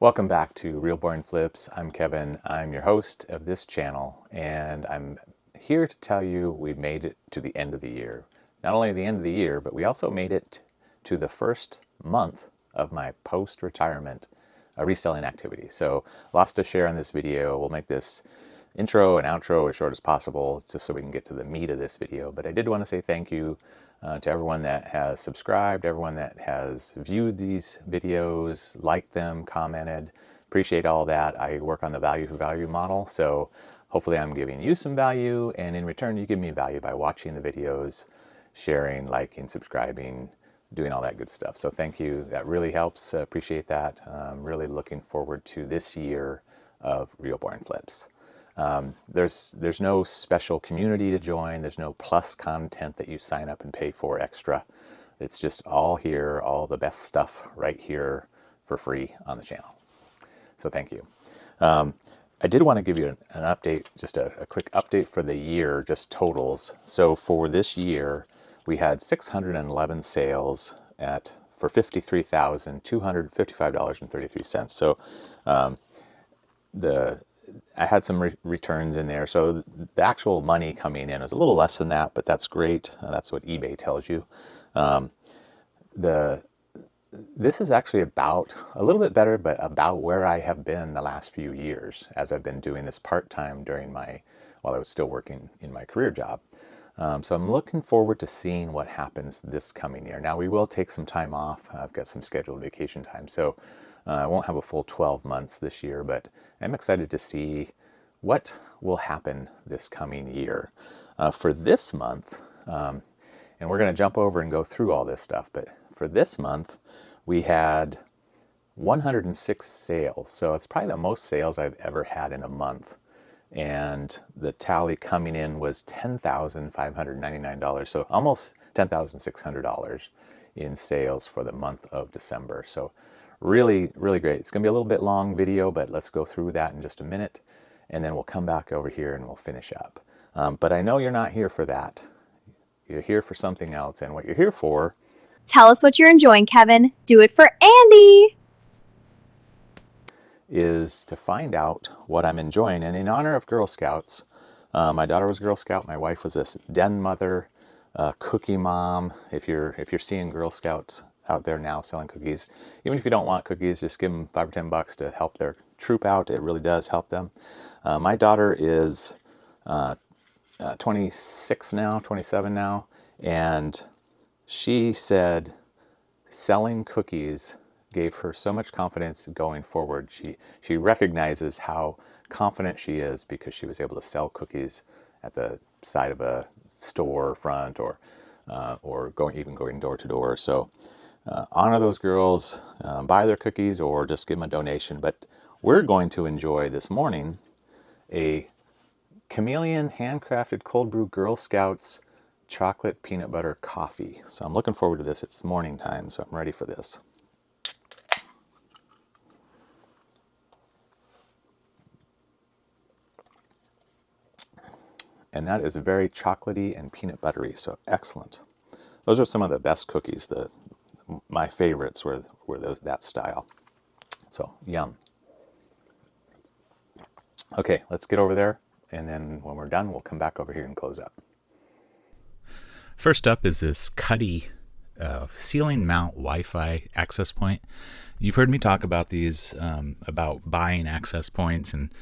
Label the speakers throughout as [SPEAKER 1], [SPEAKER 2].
[SPEAKER 1] Welcome back to Real Boring Flips. I'm Kevin. I'm your host of this channel, and I'm here to tell you we made it to the end of the year. Not only the end of the year, but we also made it to the first month of my post-retirement reselling activity. So lots to share in this video. We'll make this intro and outro as short as possible just so we can get to the meat of this video. But I did want to say thank you to everyone that has subscribed, everyone that has viewed these videos, liked them, commented. Appreciate all that. I work on the value for value model, so hopefully I'm giving you some value, and in return you give me value by watching the videos, sharing, liking, subscribing, doing all that good stuff. So thank you. That really helps. Appreciate that. I'm really looking forward to this year of Real Boring Flips. There's no special community to join. There's no plus content that you sign up and pay for extra. It's just all here, all the best stuff right here for free on the channel. So thank you. I did want to give you an update, just a quick update for the year, just totals. So for this year, we had 611 sales for $53,255.33. So I had some returns in there, so the actual money coming in is a little less than that, but that's great. That's what eBay tells you. This is actually about a little bit better, but about where I have been the last few years as I've been doing this part-time while I was still working in my career job. So I'm looking forward to seeing what happens this coming year. Now we will take some time off. I've got some scheduled vacation time, so I won't have a full 12 months this year, but I'm excited to see what will happen this coming year. For this month, and we're going to jump over and go through all this stuff, but for this month, we had 106 sales. So it's probably the most sales I've ever had in a month. And the tally coming in was $10,599, so almost $10,600 in sales for the month of December. So really, really great. It's going to be a little bit long video, but let's go through that in just a minute, and then we'll come back over here and we'll finish up. But I know you're not here for that. You're here for something else, and what you're here for...
[SPEAKER 2] Tell us what you're enjoying, Kevin. Do it for Andy!
[SPEAKER 1] ...is to find out what I'm enjoying. And in honor of Girl Scouts, my daughter was a Girl Scout, my wife was a den mother, cookie mom. If you're seeing Girl Scouts out there now selling cookies, even if you don't want cookies, just give them $5 or $10 to help their troop out. It really does help them. My daughter is 26 now, 27 now, and she said selling cookies gave her so much confidence going forward. She recognizes how confident she is because she was able to sell cookies at the side of a store front or going door to door. So honor those girls, buy their cookies or just give them a donation. But we're going to enjoy this morning a Chameleon handcrafted cold brew Girl Scouts chocolate peanut butter coffee. So I'm looking forward to this. It's morning time, so I'm ready for this. And that is very chocolatey and peanut buttery, so excellent. Those are some of the best cookies. My favorites were that style. So yum. Okay, let's get over there, and then when we're done, we'll come back over here and close up.
[SPEAKER 3] First up is this Cuddy ceiling mount Wi-Fi access point. You've heard me talk about these, about buying access points and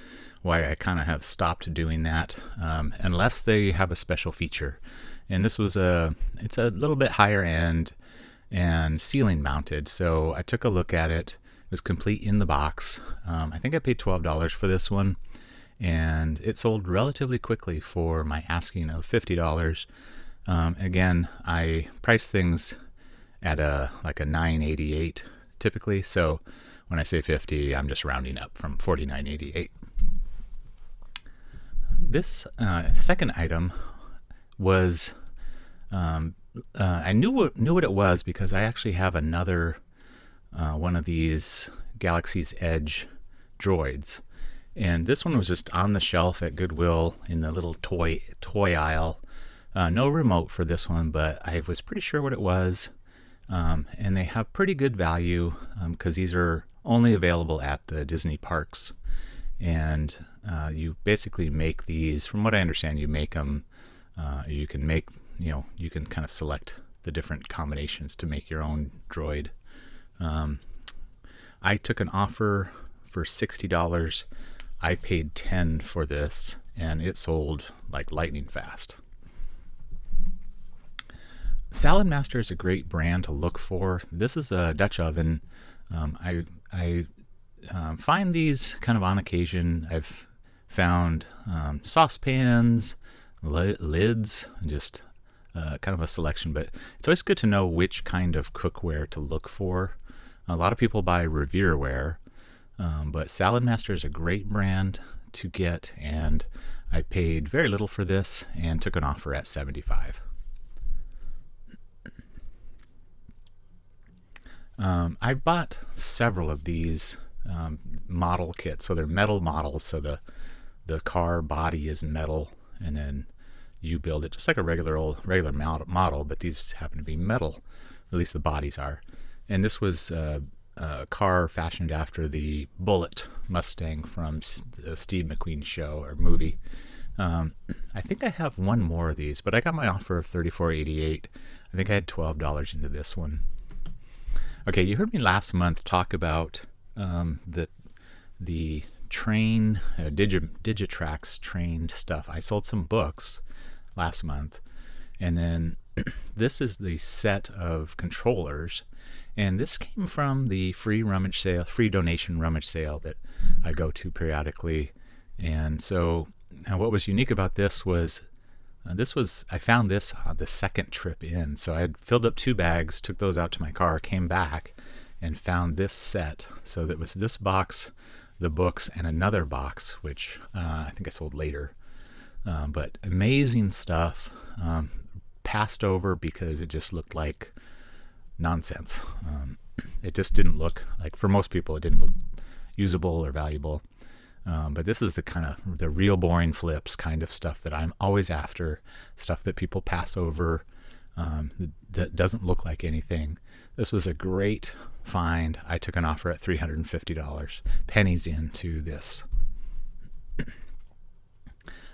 [SPEAKER 3] why I kind of have stopped doing that unless they have a special feature. And this was it's a little bit higher end and ceiling mounted. So I took a look at it. It was complete in the box. I think I paid $12 for this one, and it sold relatively quickly for my asking of $50. Again, I price things at like a $9.88 typically. So when I say 50, I'm just rounding up from $49.88. This second item was, I knew what it was because I actually have another one of these Galaxy's Edge droids, and this one was just on the shelf at Goodwill in the little toy aisle. No remote for this one, but I was pretty sure what it was, and they have pretty good value because these are only available at the Disney parks. And you basically make these, from what I understand, you make them, you can make, you can kind of select the different combinations to make your own droid. I took an offer for $60. I paid $10 for this, and it sold like lightning fast. Salad Master is a great brand to look for. This is a Dutch oven. I find these kind of on occasion. I've found saucepans, lids, just kind of a selection, but it's always good to know which kind of cookware to look for. A lot of people buy Revereware, but Salad Master is a great brand to get, and I paid very little for this and took an offer at $75. I bought several of these model kits. So they're metal models, so the car body is metal, and then you build it just like a regular model, but these happen to be metal, at least the bodies are. And this was a car fashioned after the Bullitt Mustang from the Steve McQueen show or movie. I think I have one more of these, but I got my offer of $34.88. I think I had $12 into this one. Okay, you heard me last month talk about the train, Digitrax trained stuff. I sold some books last month, and then this is the set of controllers, and this came from the free donation rummage sale that I go to periodically. And so what was unique about this was I found this on the second trip in. So I had filled up 2 bags, took those out to my car, came back, and found this set. So that was this box, the books, and another box, which I think I sold later. But amazing stuff. Passed over because it just looked like nonsense. It just didn't look like, for most people, it didn't look usable or valuable. But this is the kind of the real boring flips kind of stuff that I'm always after, stuff that people pass over, that doesn't look like anything. This was a great find. I took an offer at $350, pennies into this.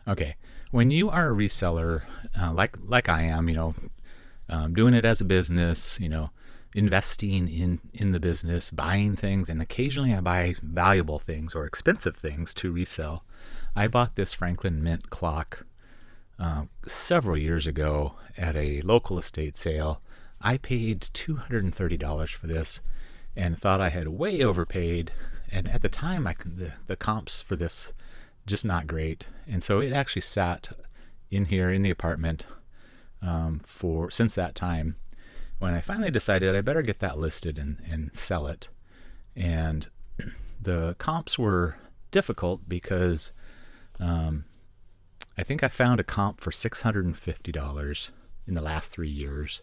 [SPEAKER 3] Okay, when you are a reseller, like I am, doing it as a business, investing in the business, buying things, and occasionally I buy valuable things or expensive things to resell. I bought this Franklin Mint clock several years ago at a local estate sale. I paid $230 for this and thought I had way overpaid. And at the time, the comps for this just not great. And so it actually sat in here in the apartment since that time. When I finally decided I better get that listed and sell it. And the comps were difficult because I think I found a comp for $650 in the last 3 years.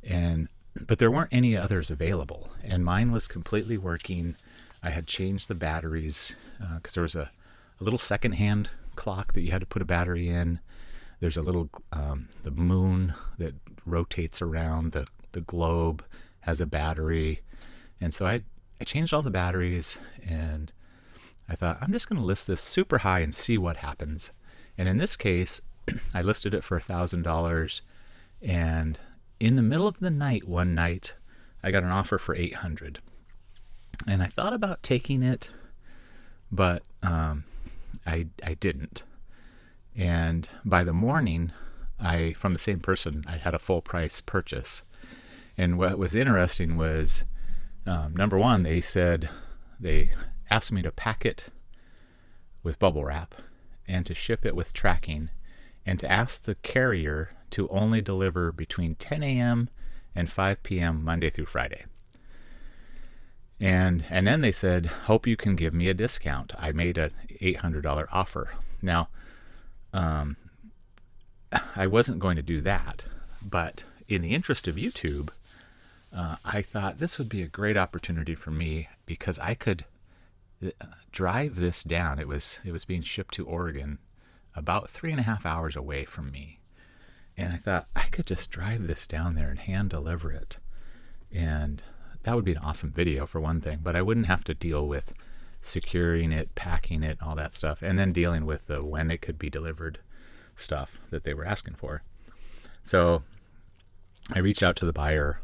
[SPEAKER 3] But there weren't any others available. And mine was completely working. I had changed the batteries because there was a little secondhand clock that you had to put a battery in. There's a little, the moon that rotates around the globe has a battery. And so I changed all the batteries, and I thought, I'm just going to list this super high and see what happens. And in this case, I listed it for $1,000, and in the middle of the night, one night, I got an offer for $800. And I thought about taking it, but I didn't. And by the morning, from the same person, I had a full price purchase. And what was interesting was, number one, they asked me to pack it with bubble wrap and to ship it with tracking and to ask the carrier to only deliver between 10 a.m. and 5 p.m. Monday through Friday. And then they said, hope you can give me a discount. I made an $800 offer. Now, I wasn't going to do that, but in the interest of YouTube, I thought this would be a great opportunity for me because I could drive this down. It was being shipped to Oregon, about 3.5 hours away from me. And I thought I could just drive this down there and hand deliver it. And that would be an awesome video for one thing, but I wouldn't have to deal with securing it, packing it, all that stuff, and then dealing with the when it could be delivered stuff that they were asking for. So I reached out to the buyer.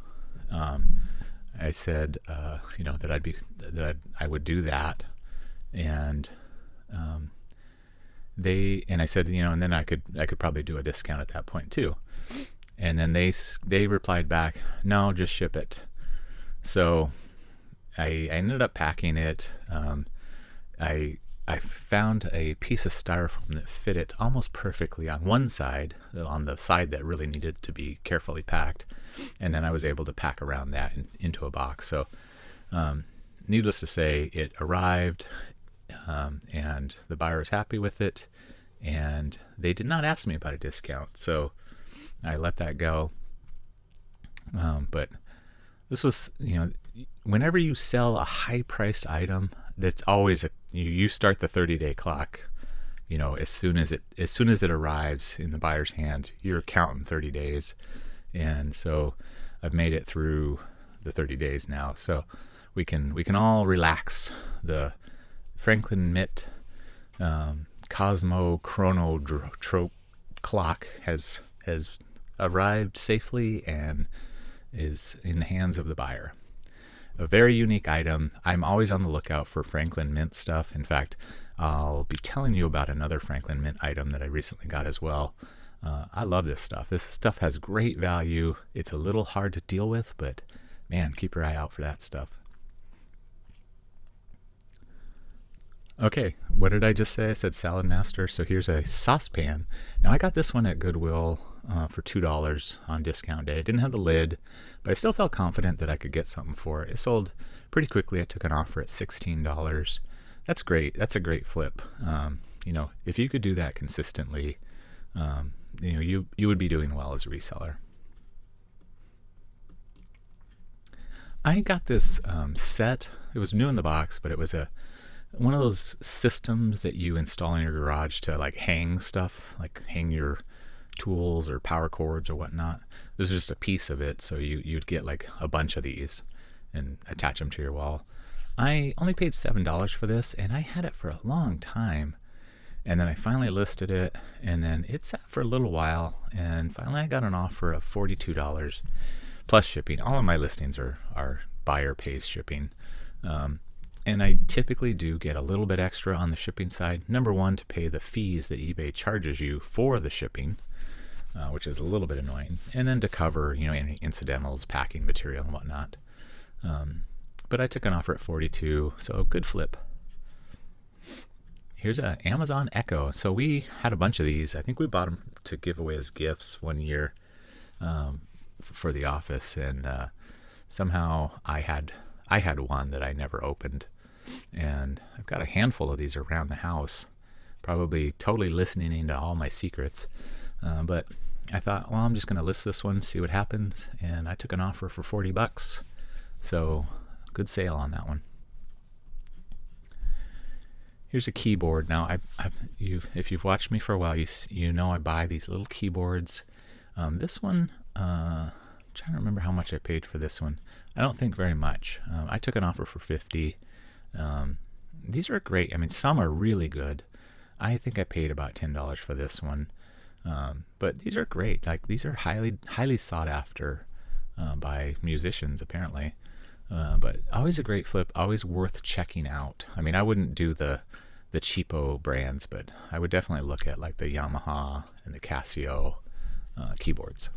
[SPEAKER 3] I said, that I would do that, and I said, and then I could probably do a discount at that point too. And then they replied back, no, just ship it. So I ended up packing it. I found a piece of styrofoam that fit it almost perfectly on one side, on the side that really needed to be carefully packed, and then I was able to pack around that into a box. So needless to say, it arrived, and the buyer was happy with it, and they did not ask me about a discount, so I let that go. But this was, whenever you sell a high-priced item, that's always you start the 30-day clock. As soon as it arrives in the buyer's hands, you're counting 30 days, and so I've made it through the 30 days now. So we can all relax. The Franklin Mitt Cosmo Chronotrope clock has arrived safely and is in the hands of the buyer. A very unique item. I'm always on the lookout for Franklin Mint stuff. In fact, I'll be telling you about another Franklin Mint item that I recently got as well. I love this stuff. This stuff has great value. It's a little hard to deal with, but man, keep your eye out for that stuff. Okay, what did I just say? I said Salad Master. So here's a saucepan. Now I got this one at Goodwill for $2 on discount day. It didn't have the lid, but I still felt confident that I could get something for it. It sold pretty quickly. I took an offer at $16. That's great. That's a great flip. If you could do that consistently, you would be doing well as a reseller. I got this set. It was new in the box, but it was one of those systems that you install in your garage to like hang stuff, like hang your tools or power cords or whatnot. This is just a piece of it, so you'd get like a bunch of these and attach them to your wall. I only paid $7 for this, and I had it for a long time, and then I finally listed it, and then it sat for a little while, and finally I got an offer of $42 plus shipping. All of my listings are buyer pays shipping, and I typically do get a little bit extra on the shipping side. Number one, to pay the fees that eBay charges you for the shipping, which is a little bit annoying, and then to cover any incidentals, packing material and whatnot. But I took an offer at $42, so good flip. Here's an Amazon Echo. So we had a bunch of these. I think we bought them to give away as gifts one year for the office, and somehow I had one that I never opened, and I've got a handful of these around the house, probably totally listening into all my secrets. But I thought, well, I'm just going to list this one, see what happens, and I took an offer for $40. So good sale on that one. Here's a keyboard. Now, if you've watched me for a while, you know I buy these little keyboards. This one, I'm trying to remember how much I paid for this one. I don't think very much. I took an offer for $50. These are great. I mean, some are really good. I think I paid about $10 for this one. But these are great. Like, these are highly sought after by musicians, apparently. But always a great flip, always worth checking out. I mean, I wouldn't do the cheapo brands, but I would definitely look at like the Yamaha and the Casio keyboards.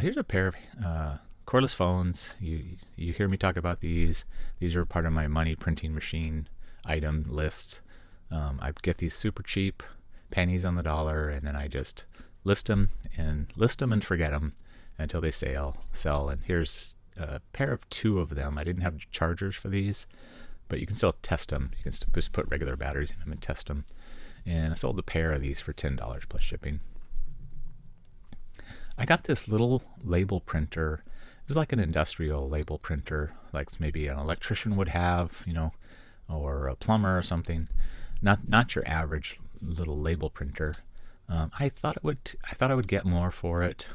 [SPEAKER 3] Here's a pair of cordless phones. You hear me talk about these. These are part of my money printing machine item list. I get these super cheap, pennies on the dollar, and then I just list them and forget them until they sell. And here's a pair of two of them. I didn't have chargers for these, but you can still test them. You can just put regular batteries in them and test them. And I sold a pair of these for $10 plus shipping. I got this little label printer. It's like an industrial label printer, like maybe an electrician would have, or a plumber or something. Not your average little label printer. I thought I would get more for it.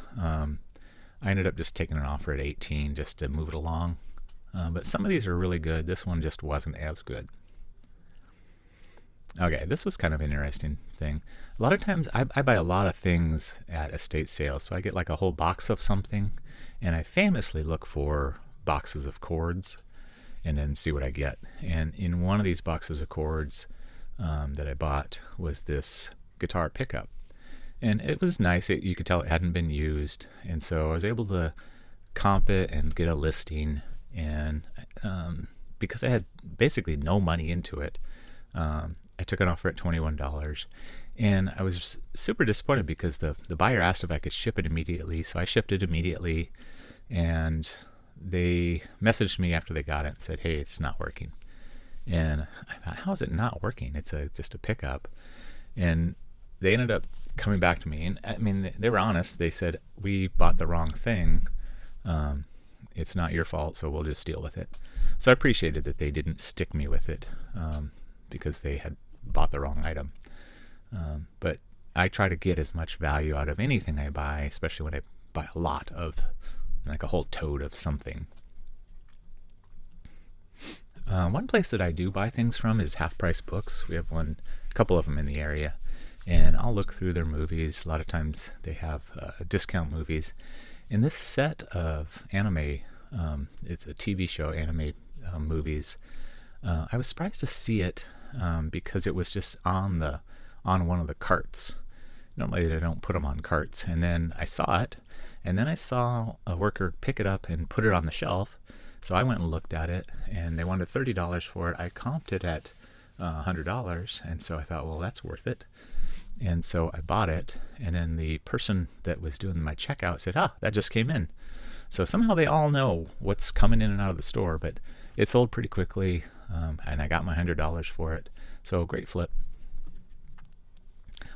[SPEAKER 3] I ended up just taking an offer at 18 just to move it along. But some of these are really good. This one just wasn't as good. Okay, this was kind of an interesting thing. A lot of times I buy a lot of things at estate sales. So I get like a whole box of something, and I famously look for boxes of cords and then see what I get. And in one of these boxes of cords that I bought was this guitar pickup. And it was nice. You could tell it hadn't been used. And so I was able to comp it and get a listing. And because I had basically no money into it, I took an offer at $21. And I was super disappointed because the buyer asked if I could ship it immediately. So I shipped it immediately. And they messaged me after they got it and said, hey, it's not working. And I thought, how is it not working? It's just a pickup. And they ended up coming back to me. And I mean, they were honest. They said, we bought the wrong thing. It's not your fault, so we'll just deal with it. So I appreciated that they didn't stick me with it because they had bought the wrong item. But I try to get as much value out of anything I buy, especially when I buy a lot of, like a whole tote of something. One place that I do buy things from is Half Price Books. We have a couple of them in the area, and I'll look through their movies. A lot of times they have discount movies. In this set of anime, it's a TV show anime movies. I was surprised to see it because it was just on one of the carts. Normally they don't put them on carts. And then I saw it, and then I saw a worker pick it up and put it on the shelf. So I went and looked at it, and they wanted $30 for it. I comped it at $100, and so I thought, well, that's worth it. And so I bought it, and then the person that was doing my checkout said, that just came in. So somehow they all know what's coming in and out of the store, but it sold pretty quickly, and I got my $100 for it. So great flip.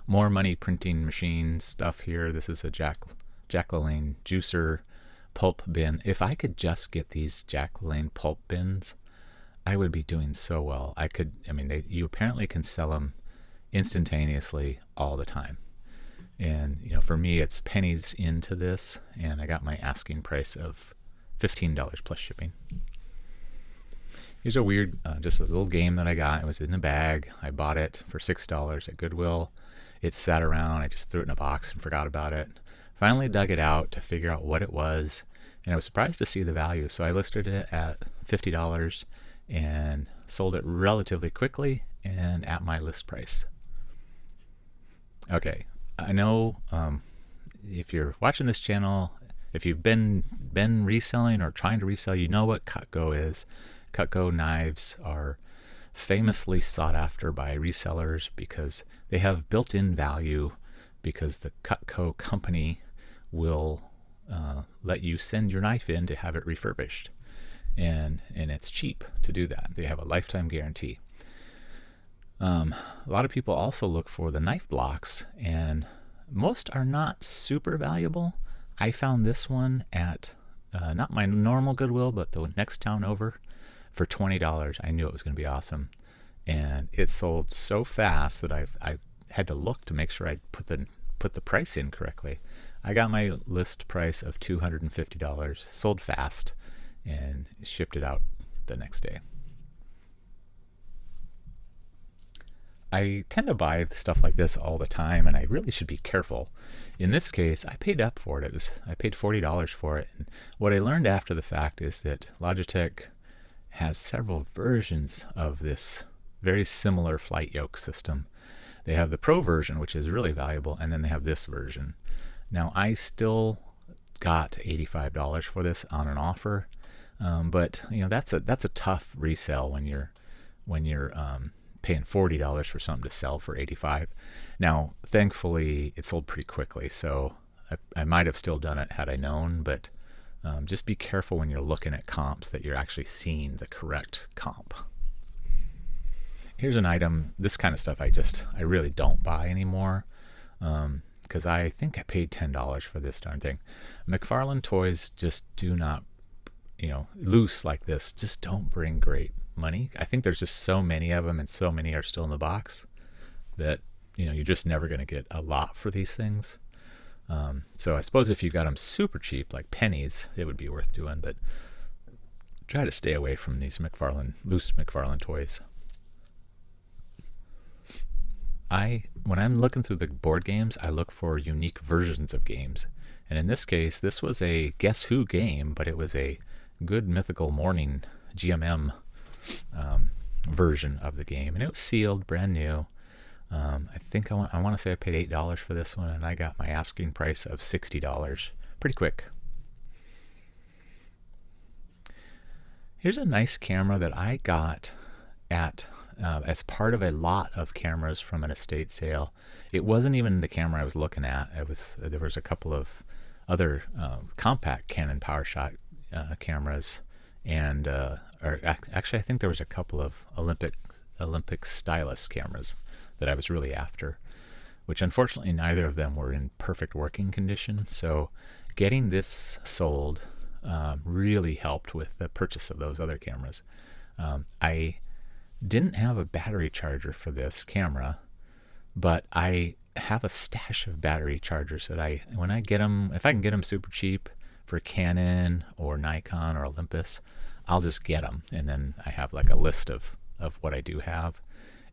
[SPEAKER 3] More money printing machine stuff here. This is a Jack LaLanne juicer pulp bin. If I could just get these Jack LaLanne pulp bins, I would be doing so well. You apparently can sell them instantaneously all the time. And, for me, it's pennies into this, and I got my asking price of $15 plus shipping. Here's a weird, just a little game that I got. It was in a bag. I bought it for $6 at Goodwill. It sat around. I just threw it in a box and forgot about it. Finally dug it out to figure out what it was, and I was surprised to see the value. So I listed it at $50 and sold it relatively quickly and at my list price. Okay, I know if you're watching this channel, if you've been reselling or trying to resell, you know what Cutco is. Cutco knives are famously sought after by resellers because they have built-in value, because the Cutco company will let you send your knife in to have it refurbished, and it's cheap to do that. They have a lifetime guarantee. A lot of people also look for the knife blocks, and most are not super valuable. I found this one at not my normal Goodwill, but the next town over for $20. I knew it was going to be awesome, and it sold so fast that I had to look to make sure I put the price in correctly. I got my list price of $250, sold fast, and shipped it out the next day. I tend to buy stuff like this all the time, and I really should be careful. In this case, I paid up for it. I paid $40 for it. And what I learned after the fact is that Logitech has several versions of this very similar flight yoke system. They have the Pro version, which is really valuable, and then they have this version. Now, I still got $85 for this on an offer, but that's a tough resale when you're paying $40 for something to sell for $85. Now, thankfully, it sold pretty quickly, so I might have still done it had I known, but just be careful when you're looking at comps that you're actually seeing the correct comp. Here's an item. This kind of stuff I really don't buy anymore, because I think I paid $10 for this darn thing. McFarlane toys just do not, loose like this, just don't bring great money. I think there's just so many of them, and so many are still in the box that you're just never going to get a lot for these things. So I suppose if you got them super cheap, like pennies, it would be worth doing, but try to stay away from these loose McFarlane toys. When I'm looking through the board games, I look for unique versions of games. And in this case, this was a Guess Who game, but it was a Good Mythical Morning GMM version of the game. And it was sealed, brand new. I think I want to say I paid $8 for this one, and I got my asking price of $60 pretty quick. Here's a nice camera that I got at as part of a lot of cameras from an estate sale. It wasn't even the camera I was looking at. There was a couple of other compact Canon PowerShot cameras, and actually I think there was a couple of Olympic stylus cameras that I was really after, which unfortunately neither of them were in perfect working condition. So getting this sold really helped with the purchase of those other cameras. I didn't have a battery charger for this camera, but I have a stash of battery chargers that when I get them, if I can get them super cheap for Canon or Nikon or Olympus, I'll just get them. And then I have like a list of what I do have.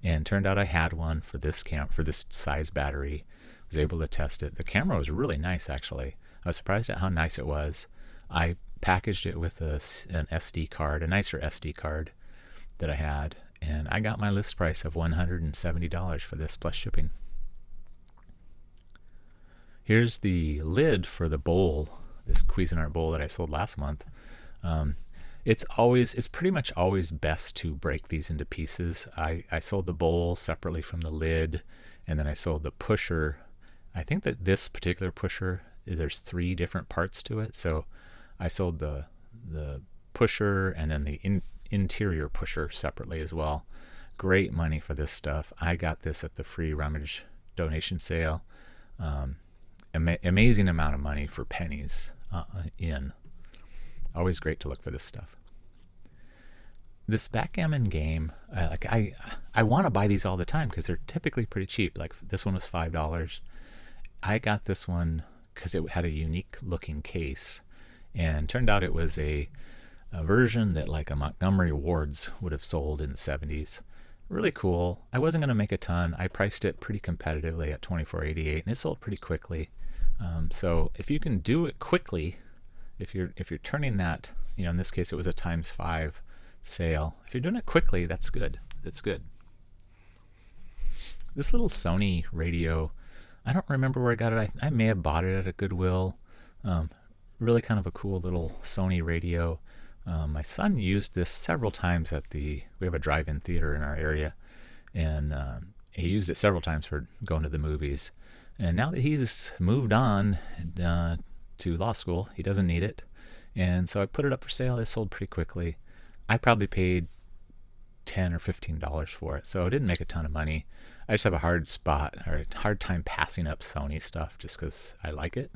[SPEAKER 3] And turned out I had one for this for this size battery. Was able to test it. The camera was really nice, actually. I was surprised at how nice it was. I packaged it with an SD card, a nicer SD card that I had, and I got my list price of $170 for this plus shipping. Here's the lid for the bowl, this Cuisinart bowl that I sold last month. It's pretty much always best to break these into pieces. I sold the bowl separately from the lid, and then I sold the pusher. I think that this particular pusher, there's 3 different parts to it. So I sold the pusher and then the interior pusher separately as well. Great money for this stuff. I got this at the free rummage donation sale. Amazing amount of money for pennies Always great to look for this stuff. This backgammon game, I want to buy these all the time because they're typically pretty cheap. Like this one was $5. I got this one because it had a unique looking case, and turned out it was a version that like a Montgomery Ward's would have sold in the 70s. Really cool. I wasn't going to make a ton. I priced it pretty competitively at $24.88, and it sold pretty quickly. So if you can do it quickly, if you're turning that, in this case it was a ×5 sale. If you're doing it quickly, that's good. That's good. This little Sony radio, I don't remember where I got it. I may have bought it at a Goodwill. Really kind of a cool little Sony radio. My son used this several times we have a drive-in theater in our area, and he used it several times for going to the movies. And now that he's moved on to law school, he doesn't need it. And so I put it up for sale. It sold pretty quickly. I probably paid $10 or $15 for it, so it didn't make a ton of money. I just have a hard time passing up Sony stuff just because I like it.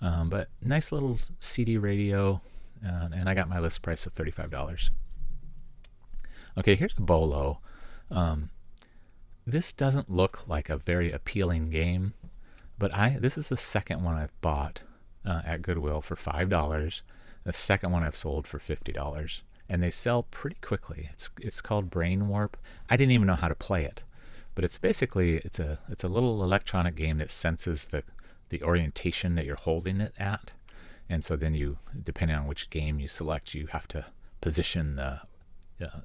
[SPEAKER 3] But nice little CD radio, and I got my list price of $35. Okay, here's a Bolo. This doesn't look like a very appealing game, but this is the second one I've bought at Goodwill for $5. The second one I've sold for $50, and they sell pretty quickly. It's called Brain Warp. I didn't even know how to play it, but it's basically it's a little electronic game that senses the orientation that you're holding it at, and so then depending on which game you select, you have to position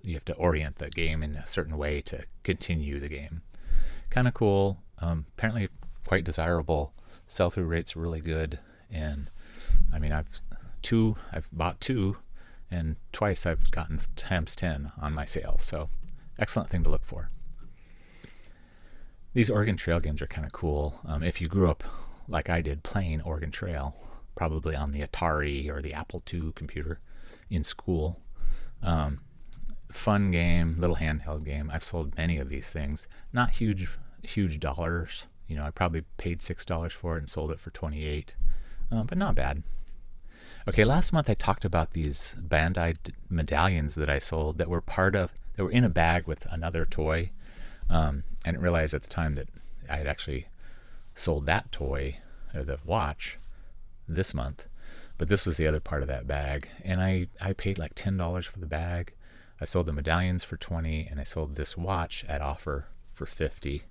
[SPEAKER 3] you have to orient the game in a certain way to continue the game. Kind of cool. Apparently quite desirable. Sell-through rate's really good, and I mean I've bought 2, and twice I've gotten ×10 on my sales. So excellent thing to look for. These Oregon Trail games are kind of cool. If you grew up like I did playing Oregon Trail, probably on the Atari or the Apple II computer in school. Fun game, little handheld game. I've sold many of these things. Not huge dollars. I probably paid $6 for it and sold it for $28, but not bad. Okay, last month I talked about these Bandai medallions that I sold that were in a bag with another toy. I didn't realize at the time that I had actually sold that toy or the watch this month, but this was the other part of that bag. And I paid like $10 for the bag. I sold the medallions for 20, and I sold this watch at offer for 50.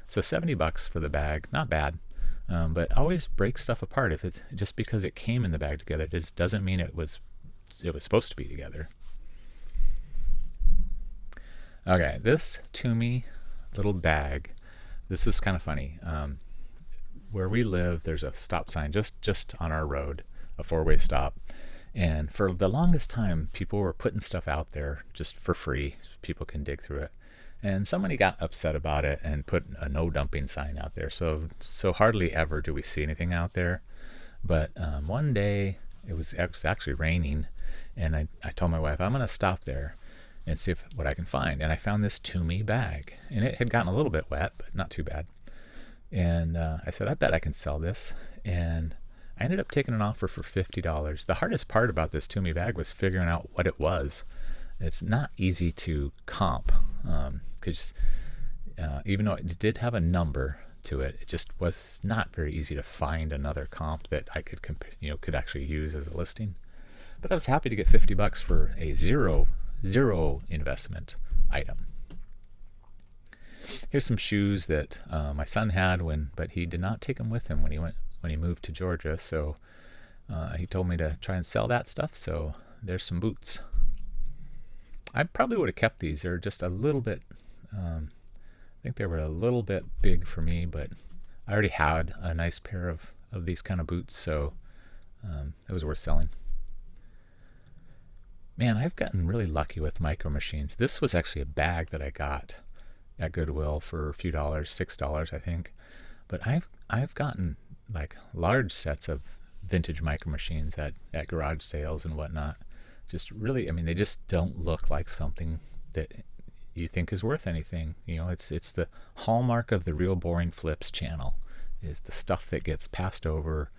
[SPEAKER 3] So $70 for the bag, not bad. But always break stuff apart. If it's just because it came in the bag together, it doesn't mean it was supposed to be together. Okay, this Toomey little bag. This is kind of funny. Where we live, there's a stop sign just on our road, a 4-way stop. And for the longest time, people were putting stuff out there just for free. People can dig through it. And somebody got upset about it and put a no dumping sign out there. So hardly ever do we see anything out there. But one day, it was actually raining, and I told my wife, I'm going to stop there and see what I can find. And I found this Toomey bag, and it had gotten a little bit wet, but not too bad. And I said, I bet I can sell this. And I ended up taking an offer for $50. The hardest part about this Toomey bag was figuring out what it was. It's not easy to comp, because even though it did have a number to it, it just was not very easy to find another comp that I could actually use as a listing. But I was happy to get $50 for a zero investment item. Here's some shoes that my son had but he did not take them with him when he moved to Georgia. So he told me to try and sell that stuff. So there's some boots. I probably would have kept these. They're just a little bit, I think they were a little bit big for me, but I already had a nice pair of these kind of boots, so it was worth selling. Man, I've gotten really lucky with Micro Machines. This was actually a bag that I got at Goodwill for a few dollars, $6, I think. But I've gotten like large sets of vintage Micro Machines at garage sales and whatnot. Just really, they just don't look like something that you think is worth anything. It's the hallmark of the Real Boring Flips channel, is the stuff that gets passed over.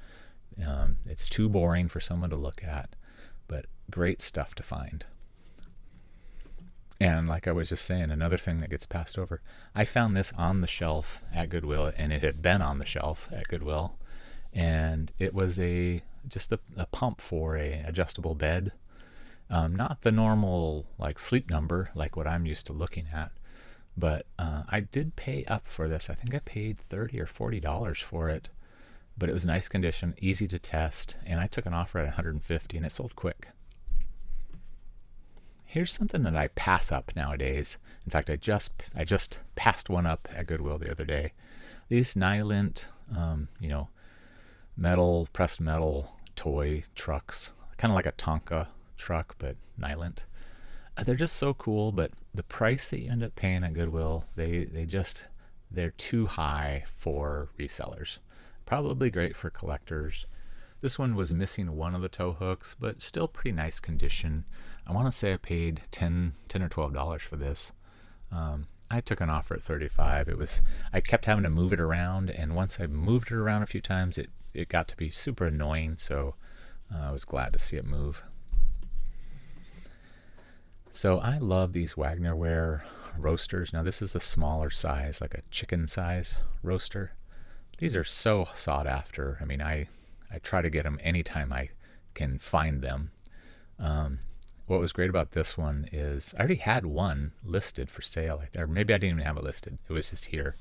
[SPEAKER 3] It's too boring for someone to look at, but great stuff to find. And like I was just saying, another thing that gets passed over, I found this on the shelf at Goodwill, and it had been on the shelf at Goodwill, and it was just a pump for a adjustable bed. Not the normal like Sleep Number, like what I'm used to looking at, but I did pay up for this. I think I paid $30 or $40 for it, but it was nice condition, easy to test, and I took an offer at $150, and it sold quick. Here's something that I pass up nowadays. In fact, I just passed one up at Goodwill the other day. These Nylint, pressed metal toy trucks, kind of like a Tonka truck, but Nylint. They're just so cool, but the price that you end up paying at Goodwill, they're too high for resellers. Probably great for collectors. This one was missing one of the tow hooks, but still pretty nice condition. I want to say I paid $10 or $12 for this. I took an offer at $35. I kept having to move it around, and once I moved it around a few times, it got to be super annoying, so I was glad to see it move. So I love these Wagner Ware roasters. Now this is the smaller size, like a chicken size roaster. These are so sought after. I try to get them anytime I can find them. What was great about this one is I already had one listed for sale, or maybe I didn't even have it listed. It was just here.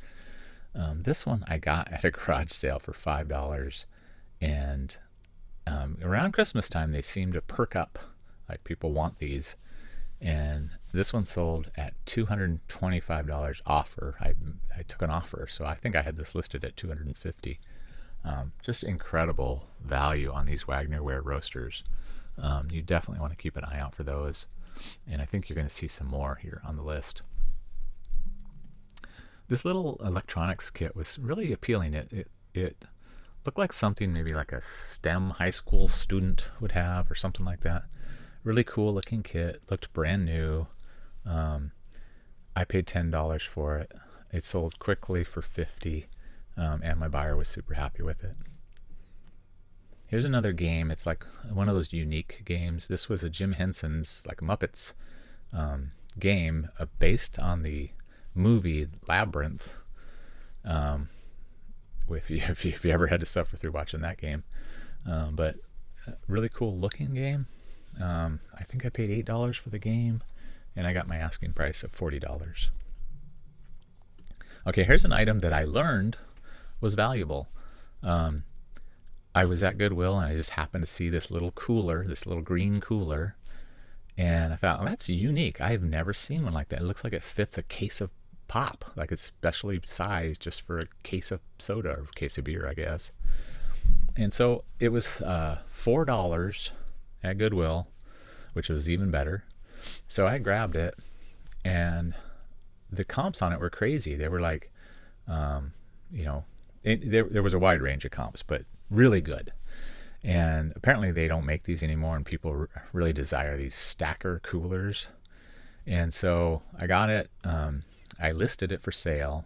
[SPEAKER 3] This one I got at a garage sale for $5, and around Christmas time they seem to perk up. Like people want these. And this one sold at $225 offer. I took an offer, so I think I had this listed at $250. Just incredible value on these Wagner Ware roasters. You definitely want to keep an eye out for those, and I think you're going to see some more here on the list. This little electronics kit was really appealing. It looked like something maybe like a STEM high school student would have, or something like that. Really cool looking kit, looked brand new. I paid $10 for it. It sold quickly for $50, and my buyer was super happy with it. Here's another game. It's like one of those unique games. This was a Jim Henson's like Muppets game based on the movie Labyrinth, if you ever had to suffer through watching that game. But really cool looking game. I think I paid $8 for the game, and I got my asking price of $40. Okay, here's an item that I learned was valuable. I was at Goodwill, and I just happened to see this little cooler, this little green cooler, and I thought, that's unique. I've never seen one like that. It looks like it fits a case of pop, like it's specially sized just for a case of soda or a case of beer, I guess. And so it was $4 at Goodwill, which was even better. So I grabbed it, and the comps on it were crazy. They were like, there was a wide range of comps, but really good. And apparently they don't make these anymore, and people really desire these stacker coolers. And so I got it. I listed it for sale.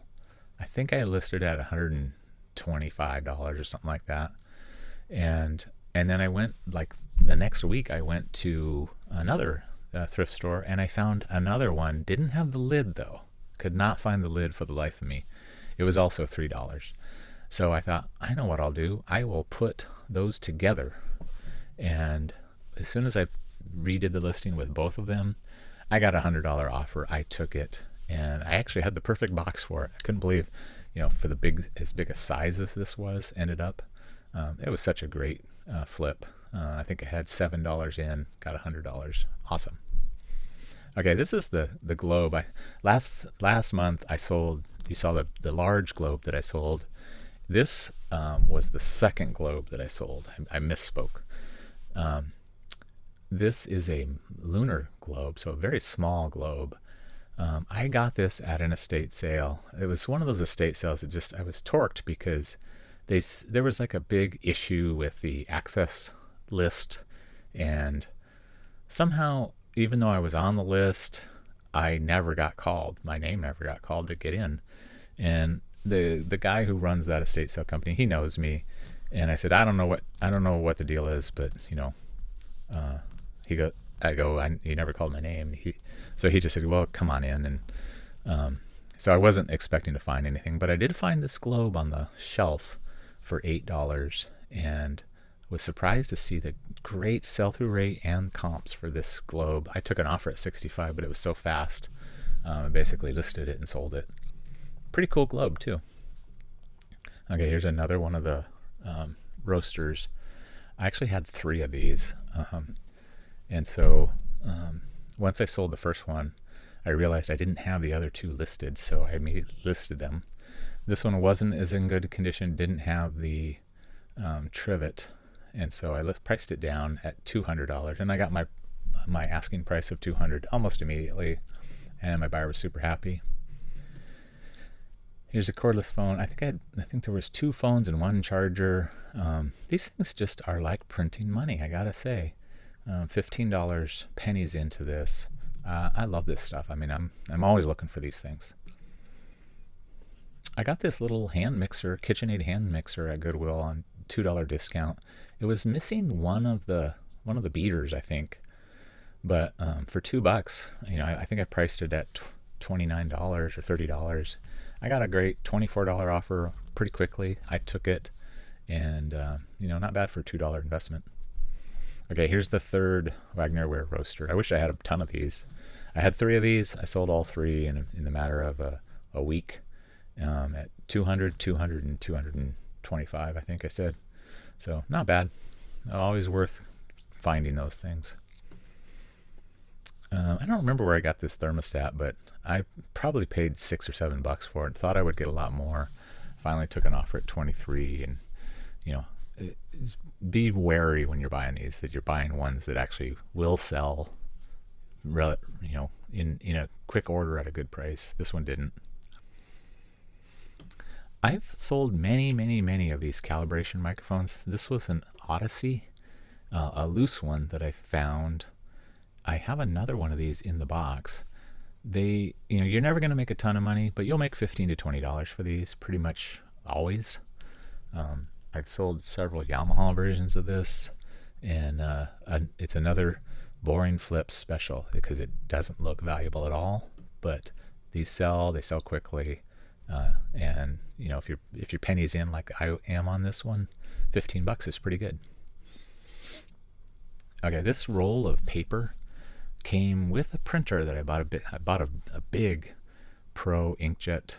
[SPEAKER 3] I think I listed it at $125 or something like that. And then I went, like the next week, I went to another thrift store, and I found another one. Didn't have the lid though. Could not find the lid for the life of me. It was also $3. So I thought, I know what I'll do. I will put those together. And as soon as I redid the listing with both of them, I got a $100 offer. I took it, and I actually had the perfect box for it. I couldn't believe, for as big a size as this was, ended up. It was such a great flip. I think I had $7 in, got $100. Awesome. Okay, this is the globe. Last month I sold. You saw the large globe that I sold. This was the second globe that I sold. I misspoke. This is a lunar globe, so a very small globe. I got this at an estate sale. It was one of those estate sales that I was torqued because there was like a big issue with the access list, and somehow, even though I was on the list, I never got called. My name never got called to get in. And the guy who runs that estate sale company, he knows me, and I said, I don't know what the deal is, but you never called my name. So he just said, well, come on in. And so I wasn't expecting to find anything, but I did find this globe on the shelf for $8, and was surprised to see the great sell-through rate and comps for this globe. I took an offer at $65, but it was so fast. I basically listed it and sold it. Pretty cool globe too. Okay, here's another one of the roasters. I actually had 3 of these. And so once I sold the first one, I realized I didn't have the other 2 listed, so I immediately listed them. This one wasn't as in good condition, didn't have the trivet, and so I priced it down at $200, and I got my asking price of $200 almost immediately, and my buyer was super happy. Here's a cordless phone. I think there was 2 phones and 1 charger. These things just are like printing money, I gotta say. $15 pennies into this. I love this stuff. I mean, I'm always looking for these things. I got this little hand mixer, KitchenAid hand mixer at Goodwill on $2 discount. It was missing one of the beaters, I think, but for $2, I think I priced it at $29 or $30. I got a great $24 offer pretty quickly. I took it, and not bad for a $2 investment. Okay, here's the third Wagner Ware roaster. I wish I had a ton of these. I had 3 of these. I sold all 3 in the matter of a week. At $200, $200, and $225, I think I said. So not bad. Always worth finding those things. I don't remember where I got this thermostat, but I probably paid $6 or $7 for it. Thought I would get a lot more. Finally took an offer at $23, and be wary when you're buying these, that you're buying ones that actually will sell, in a quick order at a good price. This one didn't. I've sold many, many, many of these calibration microphones. This was an Odyssey, a loose one that I found. I have another one of these in the box. You're never going to make a ton of money, but you'll make $15 to $20 for these pretty much always. I've sold several Yamaha versions of this, and it's another boring flip special because it doesn't look valuable at all, but they sell quickly. And if your penny's in like I am on this one, $15 is pretty good. Okay, this roll of paper came with a printer that I bought. I bought a big Pro inkjet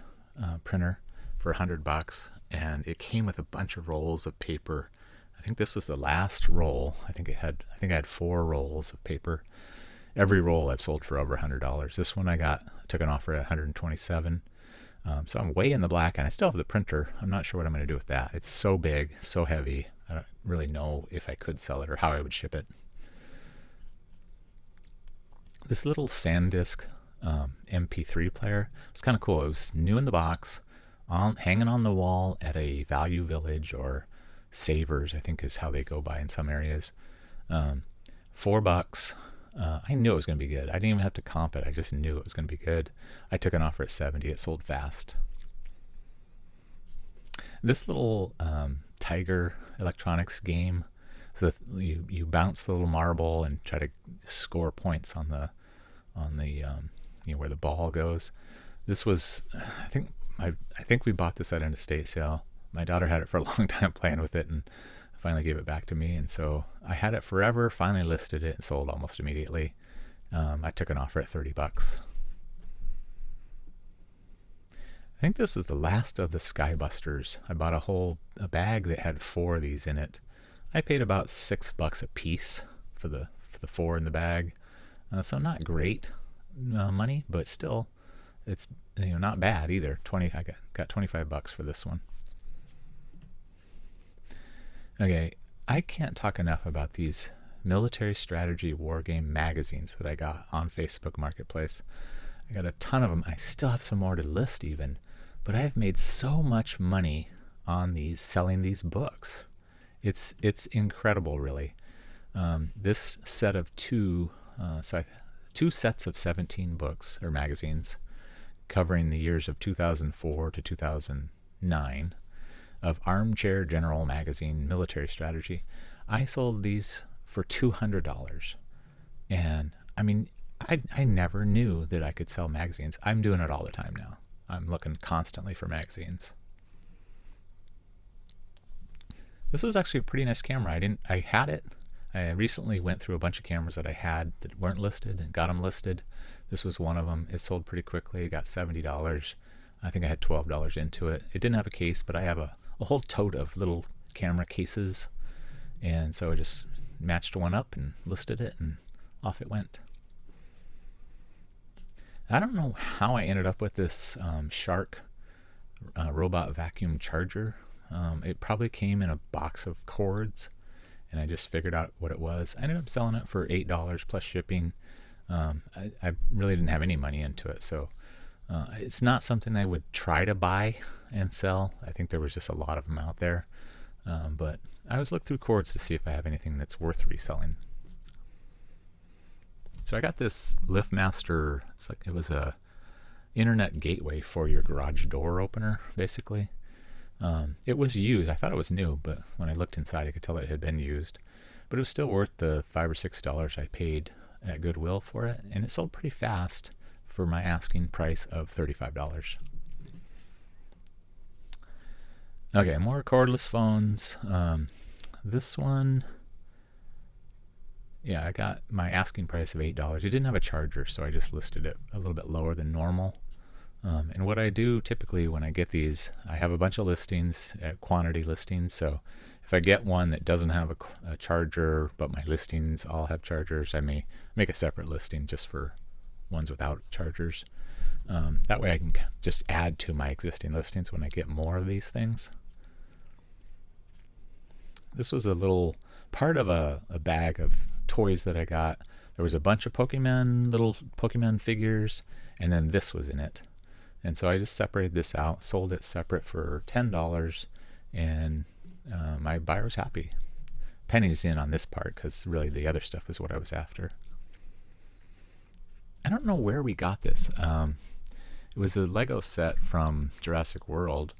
[SPEAKER 3] printer for $100, and it came with a bunch of rolls of paper. I think this was the last roll. I think I had 4 rolls of paper. Every roll I've sold for over $100. This one I took an offer at $127. So I'm way in the black, and I still have the printer. I'm not sure what I'm going to do with that. It's so big, so heavy. I don't really know if I could sell it or how I would ship it. This little SanDisk MP3 player was kind of cool. It was new in the box, hanging on the wall at a Value Village or Savers, I think is how they go by in some areas. $4. I knew it was going to be good. I didn't even have to comp it. I just knew it was going to be good. I took an offer at $70. It sold fast. This little Tiger Electronics game, so you bounce the little marble and try to score points on the where the ball goes. This was, I think we bought this at an estate sale. My daughter had it for a long time playing with it, and finally gave it back to me. And so I had it forever. Finally listed it and sold almost immediately. I took an offer at $30. I think this is the last of the Skybusters. I bought a bag that had 4 of these in it. I paid about $6 a piece for the 4 in the bag. So not great money, but still, it's not bad either. I got $25 for this one. Okay, I can't talk enough about these military strategy war game magazines that I got on Facebook Marketplace. I got a ton of them. I still have some more to list even, but I have made so much money on selling these books. It's incredible, really. This set of two sets of 17 books or magazines covering the years of 2004 to 2009 of Armchair General Magazine Military Strategy. I sold these for $200. And I mean, I never knew that I could sell magazines. I'm doing it all the time now. I'm looking constantly for magazines. This was actually a pretty nice camera. I had it. I recently went through a bunch of cameras that I had that weren't listed and got them listed. This was one of them. It sold pretty quickly. It got $70. I think I had $12 into it. It didn't have a case, but I have a whole tote of little camera cases. And so I just matched one up and listed it, and off it went. I don't know how I ended up with this Shark robot vacuum charger. It probably came in a box of cords, and I just figured out what it was. I ended up selling it for $8 plus shipping. I really didn't have any money into it, so it's not something I would try to buy and sell. I think there was just a lot of them out there, but I always look through cords to see if I have anything that's worth reselling. So I got this LiftMaster. It was a internet gateway for your garage door opener, basically. It was used. I thought it was new, but when I looked inside, I could tell it had been used. But it was still worth the $5 or $6 I paid at Goodwill for it, and it sold pretty fast for my asking price of $35. Okay, more cordless phones. This one, yeah, I got my asking price of $8. It didn't have a charger, so I just listed it a little bit lower than normal. And what I do typically when I get these, I have a bunch of listings, quantity listings. So if I get one that doesn't have a charger, but my listings all have chargers, I may make a separate listing just for ones without chargers. That way I can just add to my existing listings when I get more of these things. This was a little part of a bag of toys that I got. There was a bunch of little Pokemon figures, and then this was in it. And so I just separated this out, sold it separate for $10, and my buyer was happy. Pennies in on this part, because really the other stuff is what I was after. I don't know where we got this. It was a Lego set from Jurassic World,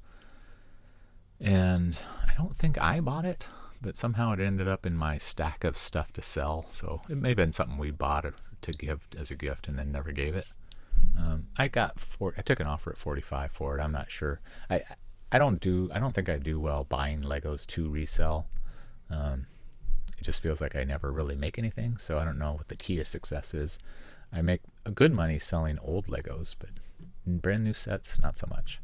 [SPEAKER 3] and I don't think I bought it, but somehow it ended up in my stack of stuff to sell. So it may have been something we bought to give as a gift and then never gave it. I took an offer at 45 for it. I'm not sure. I don't think I do well buying Legos to resell. It just feels like I never really make anything, so I don't know what the key to success is. I make a good money selling old Legos, but brand new sets, not so much.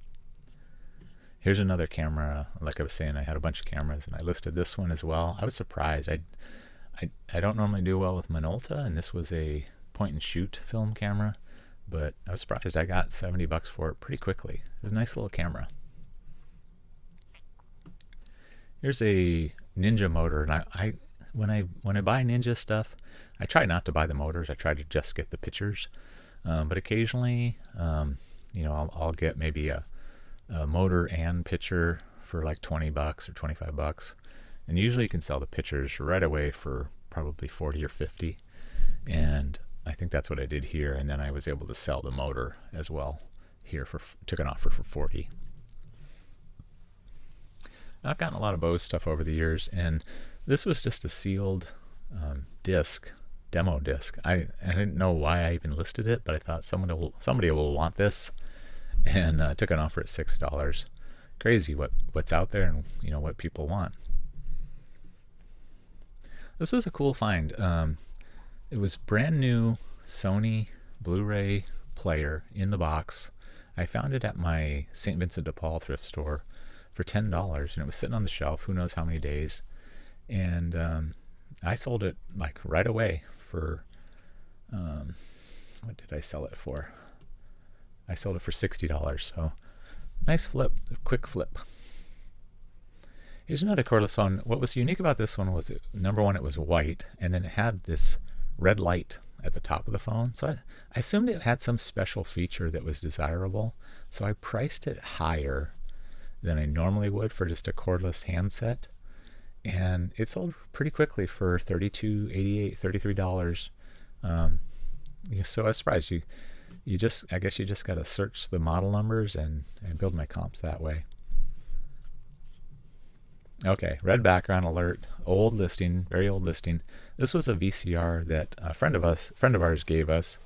[SPEAKER 3] Here's another camera. Like I was saying, I had a bunch of cameras, and I listed this one as well. I was surprised. I don't normally do well with Minolta, and this was a point and shoot film camera, but I was surprised. I got $70 for it pretty quickly. It was a nice little camera. Here's a Ninja motor, and I when I buy Ninja stuff, I try not to buy the motors. I try to just get the pictures, but occasionally, I'll get maybe a motor and picture for like $20 or $25, and usually you can sell the pictures right away for probably 40 or 50, and I think that's what I did here. And then I was able to sell the motor as well here took an offer for 40. I've gotten a lot of Bose stuff over the years, and this was just a sealed demo disc. I didn't know why I even listed it, but I thought somebody will want this, and took an offer at $6. Crazy what's out there and what people want. This was a cool find. It was brand new Sony Blu-ray player in the box. I found it at my St. Vincent de Paul thrift store for $10, and it was sitting on the shelf who knows how many days, and I sold it like right away for what did I sell it for? I sold it for $60, so nice flip, quick flip. Here's another cordless phone. What was unique about this one was, number one, it was white, and then it had this red light at the top of the phone, so I assumed it had some special feature that was desirable, so I priced it higher than I normally would for just a cordless handset, and it sold pretty quickly for $32.88, $33. So I was surprised. I guess you just got to search the model numbers and build my comps that way. Okay, red background alert, old listing, very old listing. This was a VCR that a friend of ours gave us.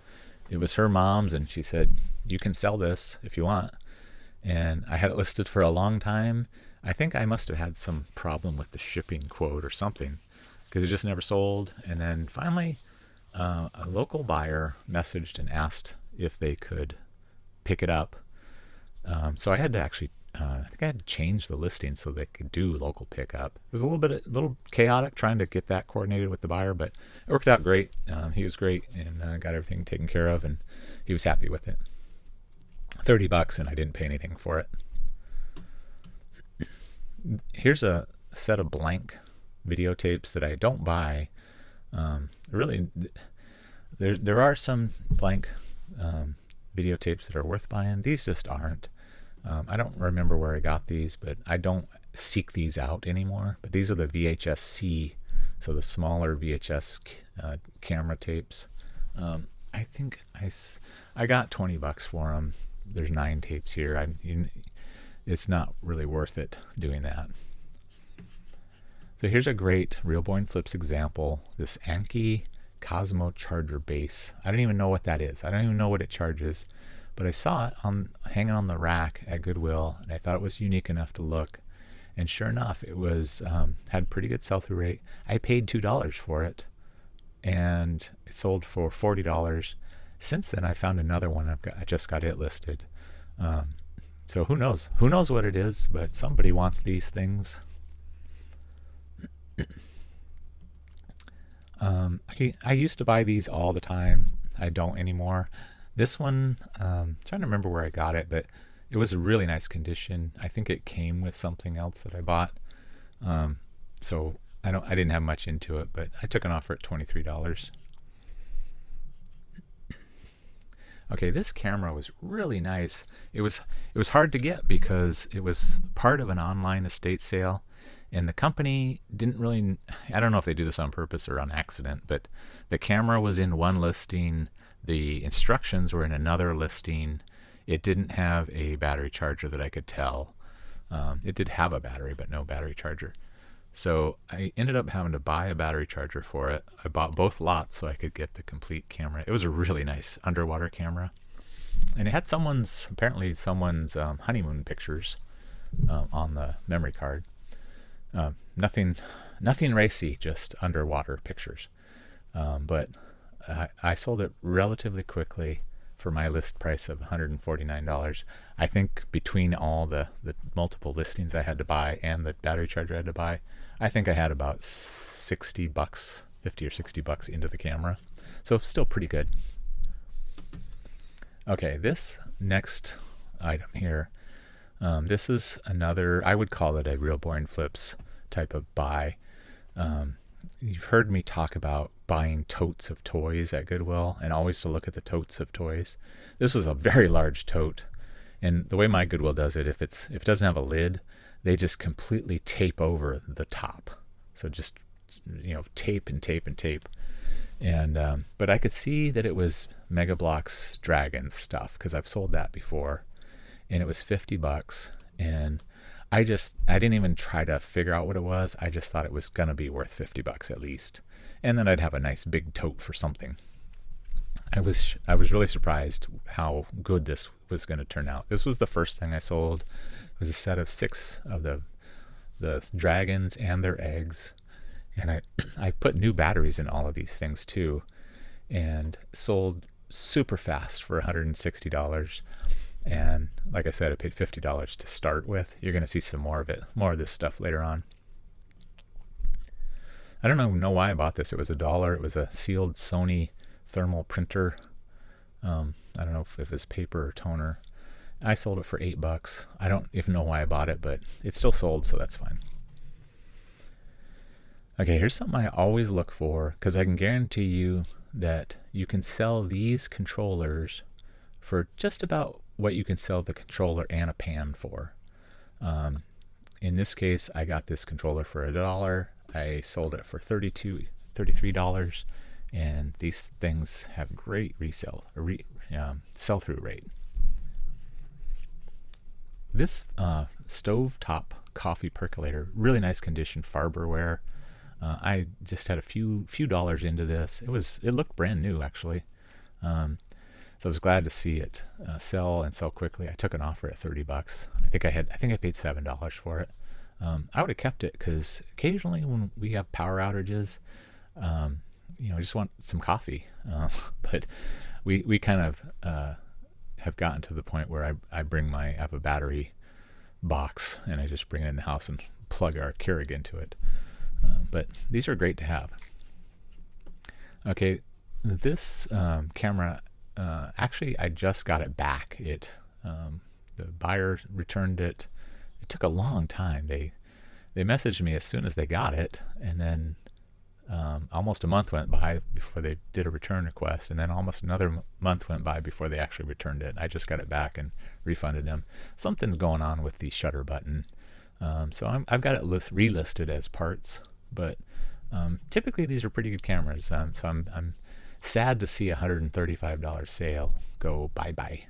[SPEAKER 3] It was her mom's, and she said, "You can sell this if you want." And I had it listed for a long time. I think I must have had some problem with the shipping quote or something, because it just never sold. And then finally, a local buyer messaged and asked if they could pick it up. So I had to actually, I think I had to change the listing so they could do local pickup. It was a little chaotic trying to get that coordinated with the buyer, but it worked out great. He was great and got everything taken care of, and he was happy with it. $30, and I didn't pay anything for it. Here's a set of blank videotapes that I don't buy. Really, there are some blank videotapes that are worth buying. These just aren't. I don't remember where I got these, but I don't seek these out anymore. But these are the VHS-C, so the smaller VHS camera tapes. I think I got $20 for them. There's 9 tapes here. It's not really worth it doing that. So here's a great Real Boy and Flips example. This Anki Cosmo charger base. I don't even know what that is. I don't even know what it charges, but I saw it hanging on the rack at Goodwill, and I thought it was unique enough to look. And sure enough, it was had pretty good sell-through rate. I paid $2 for it, and it sold for $40. Since then, I found another one. I just got it listed. So who knows? Who knows what it is? But somebody wants these things. I used to buy these all the time. I don't anymore. This one, trying to remember where I got it, but it was a really nice condition. I think it came with something else that I bought. So I didn't have much into it, but I took an offer at $23. Okay, this camera was really nice. It was hard to get because it was part of an online estate sale, and the company didn't really, I don't know if they do this on purpose or on accident, but the camera was in one listing, the instructions were in another listing. It didn't have a battery charger that I could tell. It did have a battery, but no battery charger. So I ended up having to buy a battery charger for it. I bought both lots so I could get the complete camera. It was a really nice underwater camera. and it had apparently someone's honeymoon pictures on the memory card. Nothing racy, just underwater pictures. But I sold it relatively quickly for my list price of $149. I think between all the multiple listings I had to buy and the battery charger I had to buy, I think I had about $60, $50 or $60 into the camera. So still pretty good. Okay, this next item here, this is another, I would call it a real boring flips type of buy. You've heard me talk about buying totes of toys at Goodwill, and always to look at the totes of toys. This was a very large tote, and the way my Goodwill does it, if it doesn't have a lid, they just completely tape over the top. So just tape and tape and tape. And but I could see that it was Mega Bloks Dragons stuff, because I've sold that before, and it was $50, and I didn't even try to figure out what it was. I just thought it was gonna be worth $50 at least, and then I'd have a nice big tote for something. I was really surprised how good this was going to turn out. This was the first thing I sold. It was a set of 6 of the dragons and their eggs, and I put new batteries in all of these things too, and sold super fast for $160. And like I said, I paid $50 to start with. You're going to see some more of this stuff later on. I don't know why I bought this. It was $1. It was a sealed Sony thermal printer. I don't know if it was paper or toner. I sold it for $8. I don't even know why I bought it, but it still sold, so that's fine. Okay, here's something I always look for, because I can guarantee you that you can sell these controllers for just about what you can sell the controller and a pan for. In this case, I got this controller for $1. I sold it for $33, and these things have great sell-through rate. This stovetop coffee percolator, really nice condition, Farberware. I just had a few dollars into this. It looked brand new actually. So I was glad to see it sell quickly. I took an offer at $30. I think I paid $7 for it. I would have kept it, because occasionally when we have power outages, I just want some coffee. But we kind of have gotten to the point where I have a battery box, and I just bring it in the house and plug our Keurig into it. But these are great to have. Okay, this camera, actually I just got it back. The buyer returned it. It took a long time. They messaged me as soon as they got it, and then almost a month went by before they did a return request, and then almost another month went by before they actually returned it. I just got it back and refunded them. Something's going on with the shutter button, so I've got it relisted as parts, but typically these are pretty good cameras, so I'm sad to see a $135 sale go bye-bye.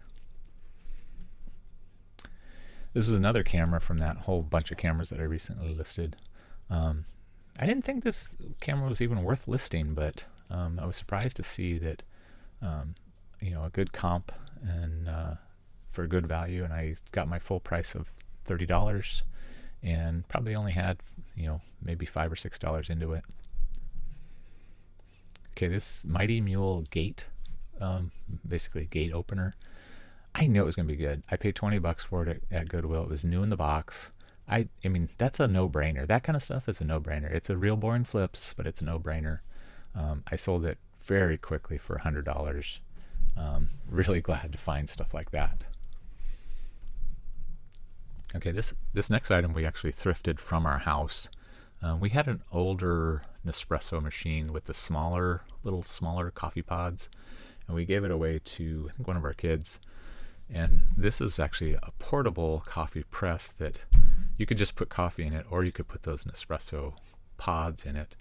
[SPEAKER 3] This is another camera from that whole bunch of cameras that I recently listed. I didn't think this camera was even worth listing, but I was surprised to see that a good comp and for a good value, and I got my full price of $30 and probably only had maybe $5 or $6 into it. Okay, this Mighty Mule gate, basically a gate opener. I knew it was going to be good. I paid $20 for it at Goodwill. It was new in the box. I mean, that's a no-brainer. That kind of stuff is a no-brainer. It's a real boring flips, but it's a no-brainer. I sold it very quickly for $100. Really glad to find stuff like that. Okay, this next item we actually thrifted from our house. We had an older Nespresso machine with the little smaller coffee pods, and we gave it away to, I think, one of our kids. And this is actually a portable coffee press that you could just put coffee in it, or you could put those Nespresso pods in it.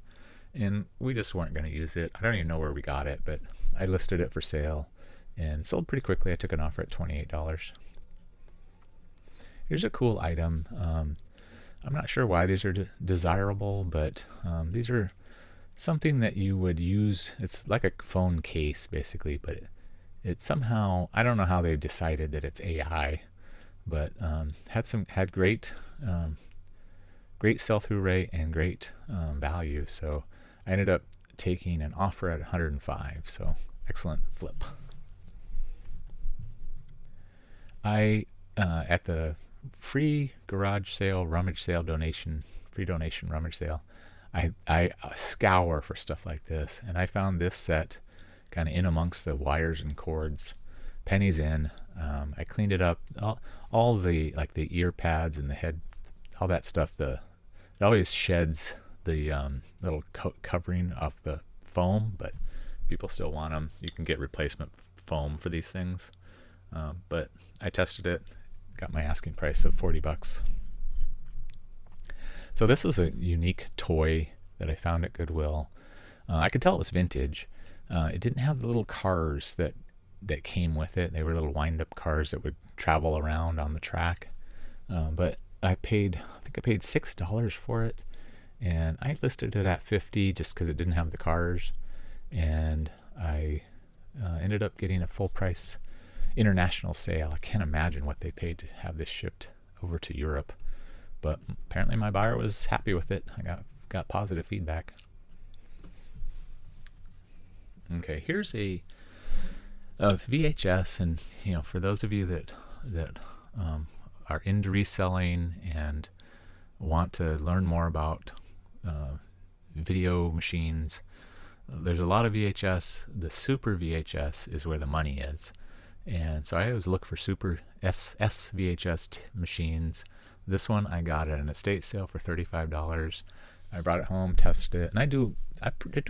[SPEAKER 3] And we just weren't going to use it. I don't even know where we got it, but I listed it for sale and sold pretty quickly. I took an offer at $28. Here's a cool item. I'm not sure why these are desirable, but these are something that you would use. It's like a phone case, basically, but it somehow, I don't know how they've decided that it's AI, but had great sell-through rate and great value. So I ended up taking an offer at 105. So excellent flip. I at the free garage sale, rummage sale donation, free donation rummage sale, I scour for stuff like this, and I found this set kind of in amongst the wires and cords, pennies in. I cleaned it up, all the like the ear pads and the head, all that stuff. It always sheds the little covering off the foam, but people still want them. You can get replacement foam for these things, but I tested it, got my asking price of $40. So this was a unique toy that I found at Goodwill. I could tell it was vintage. It didn't have the little cars that came with it. They were little wind-up cars that would travel around on the track. But I think I paid $6 for it, and I listed it at $50 just because it didn't have the cars. And I ended up getting a full price international sale. I can't imagine what they paid to have this shipped over to Europe, but apparently my buyer was happy with it. I got positive feedback. Okay, here's a VHS, and for those of you that are into reselling and want to learn more about video machines, there's a lot of VHS. The super VHS is where the money is. And so I always look for super SVHS machines. This one I got at an estate sale for $35. I brought it home, tested it, and I do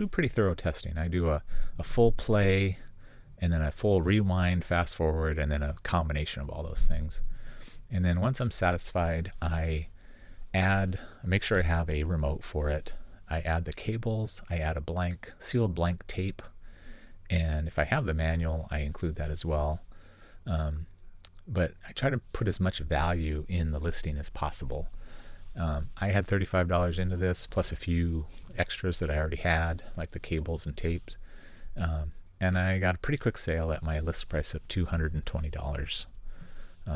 [SPEAKER 3] pretty thorough testing. I do a full play, and then a full rewind, fast forward, and then a combination of all those things. And then once I'm satisfied, I make sure I have a remote for it. I add the cables, I add a sealed blank tape, and if I have the manual, I include that as well. But I try to put as much value in the listing as possible. I had $35 into this, plus a few extras that I already had, like the cables and tapes. And I got a pretty quick sale at my list price of $220.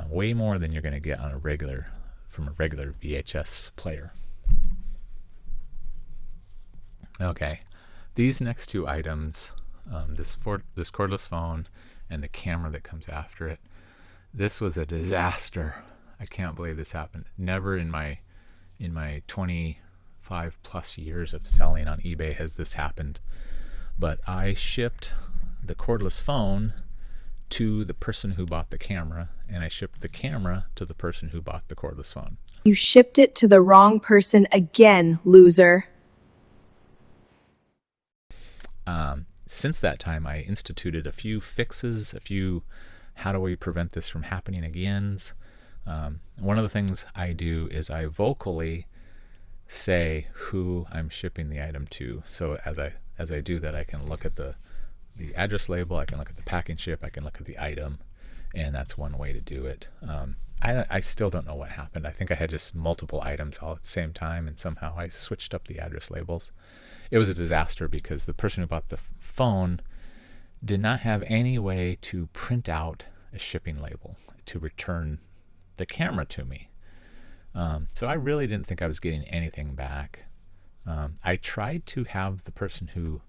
[SPEAKER 3] Way more than you're going to get from a regular VHS player. Okay, these next two items, this cordless phone and the camera that comes after it, this was a disaster. I can't believe this happened. Never in my 25 plus years of selling on eBay has this happened. But I shipped the cordless phone to the person who bought the camera, and I shipped the camera to the person who bought the cordless phone.
[SPEAKER 2] You shipped it to the wrong person again, loser.
[SPEAKER 3] Since that time, I instituted a few fixes, how do we prevent this from happening again. One of the things I do is I vocally say who I'm shipping the item to. So as I do that, I can look at the address label, I can look at the packing ship, I can look at the item, and that's one way to do it. I still don't know what happened. I think I had just multiple items all at the same time, and somehow I switched up the address labels. It was a disaster because the person who bought the phone did not have any way to print out a shipping label to return the camera to me. So I really didn't think I was getting anything back. I tried to have the person who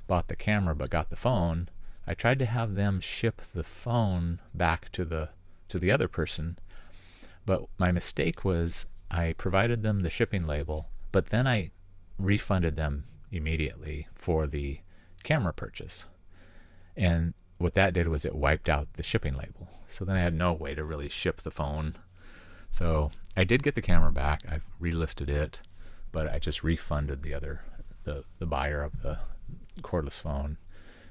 [SPEAKER 3] bought the camera but got the phone, I tried to have them ship the phone back to the other person, but my mistake was I provided them the shipping label, but then I refunded them immediately for the camera purchase. And what that did was it wiped out the shipping label. So then I had no way to really ship the phone. So I did get the camera back. I've relisted it, but I just refunded the buyer of the cordless phone,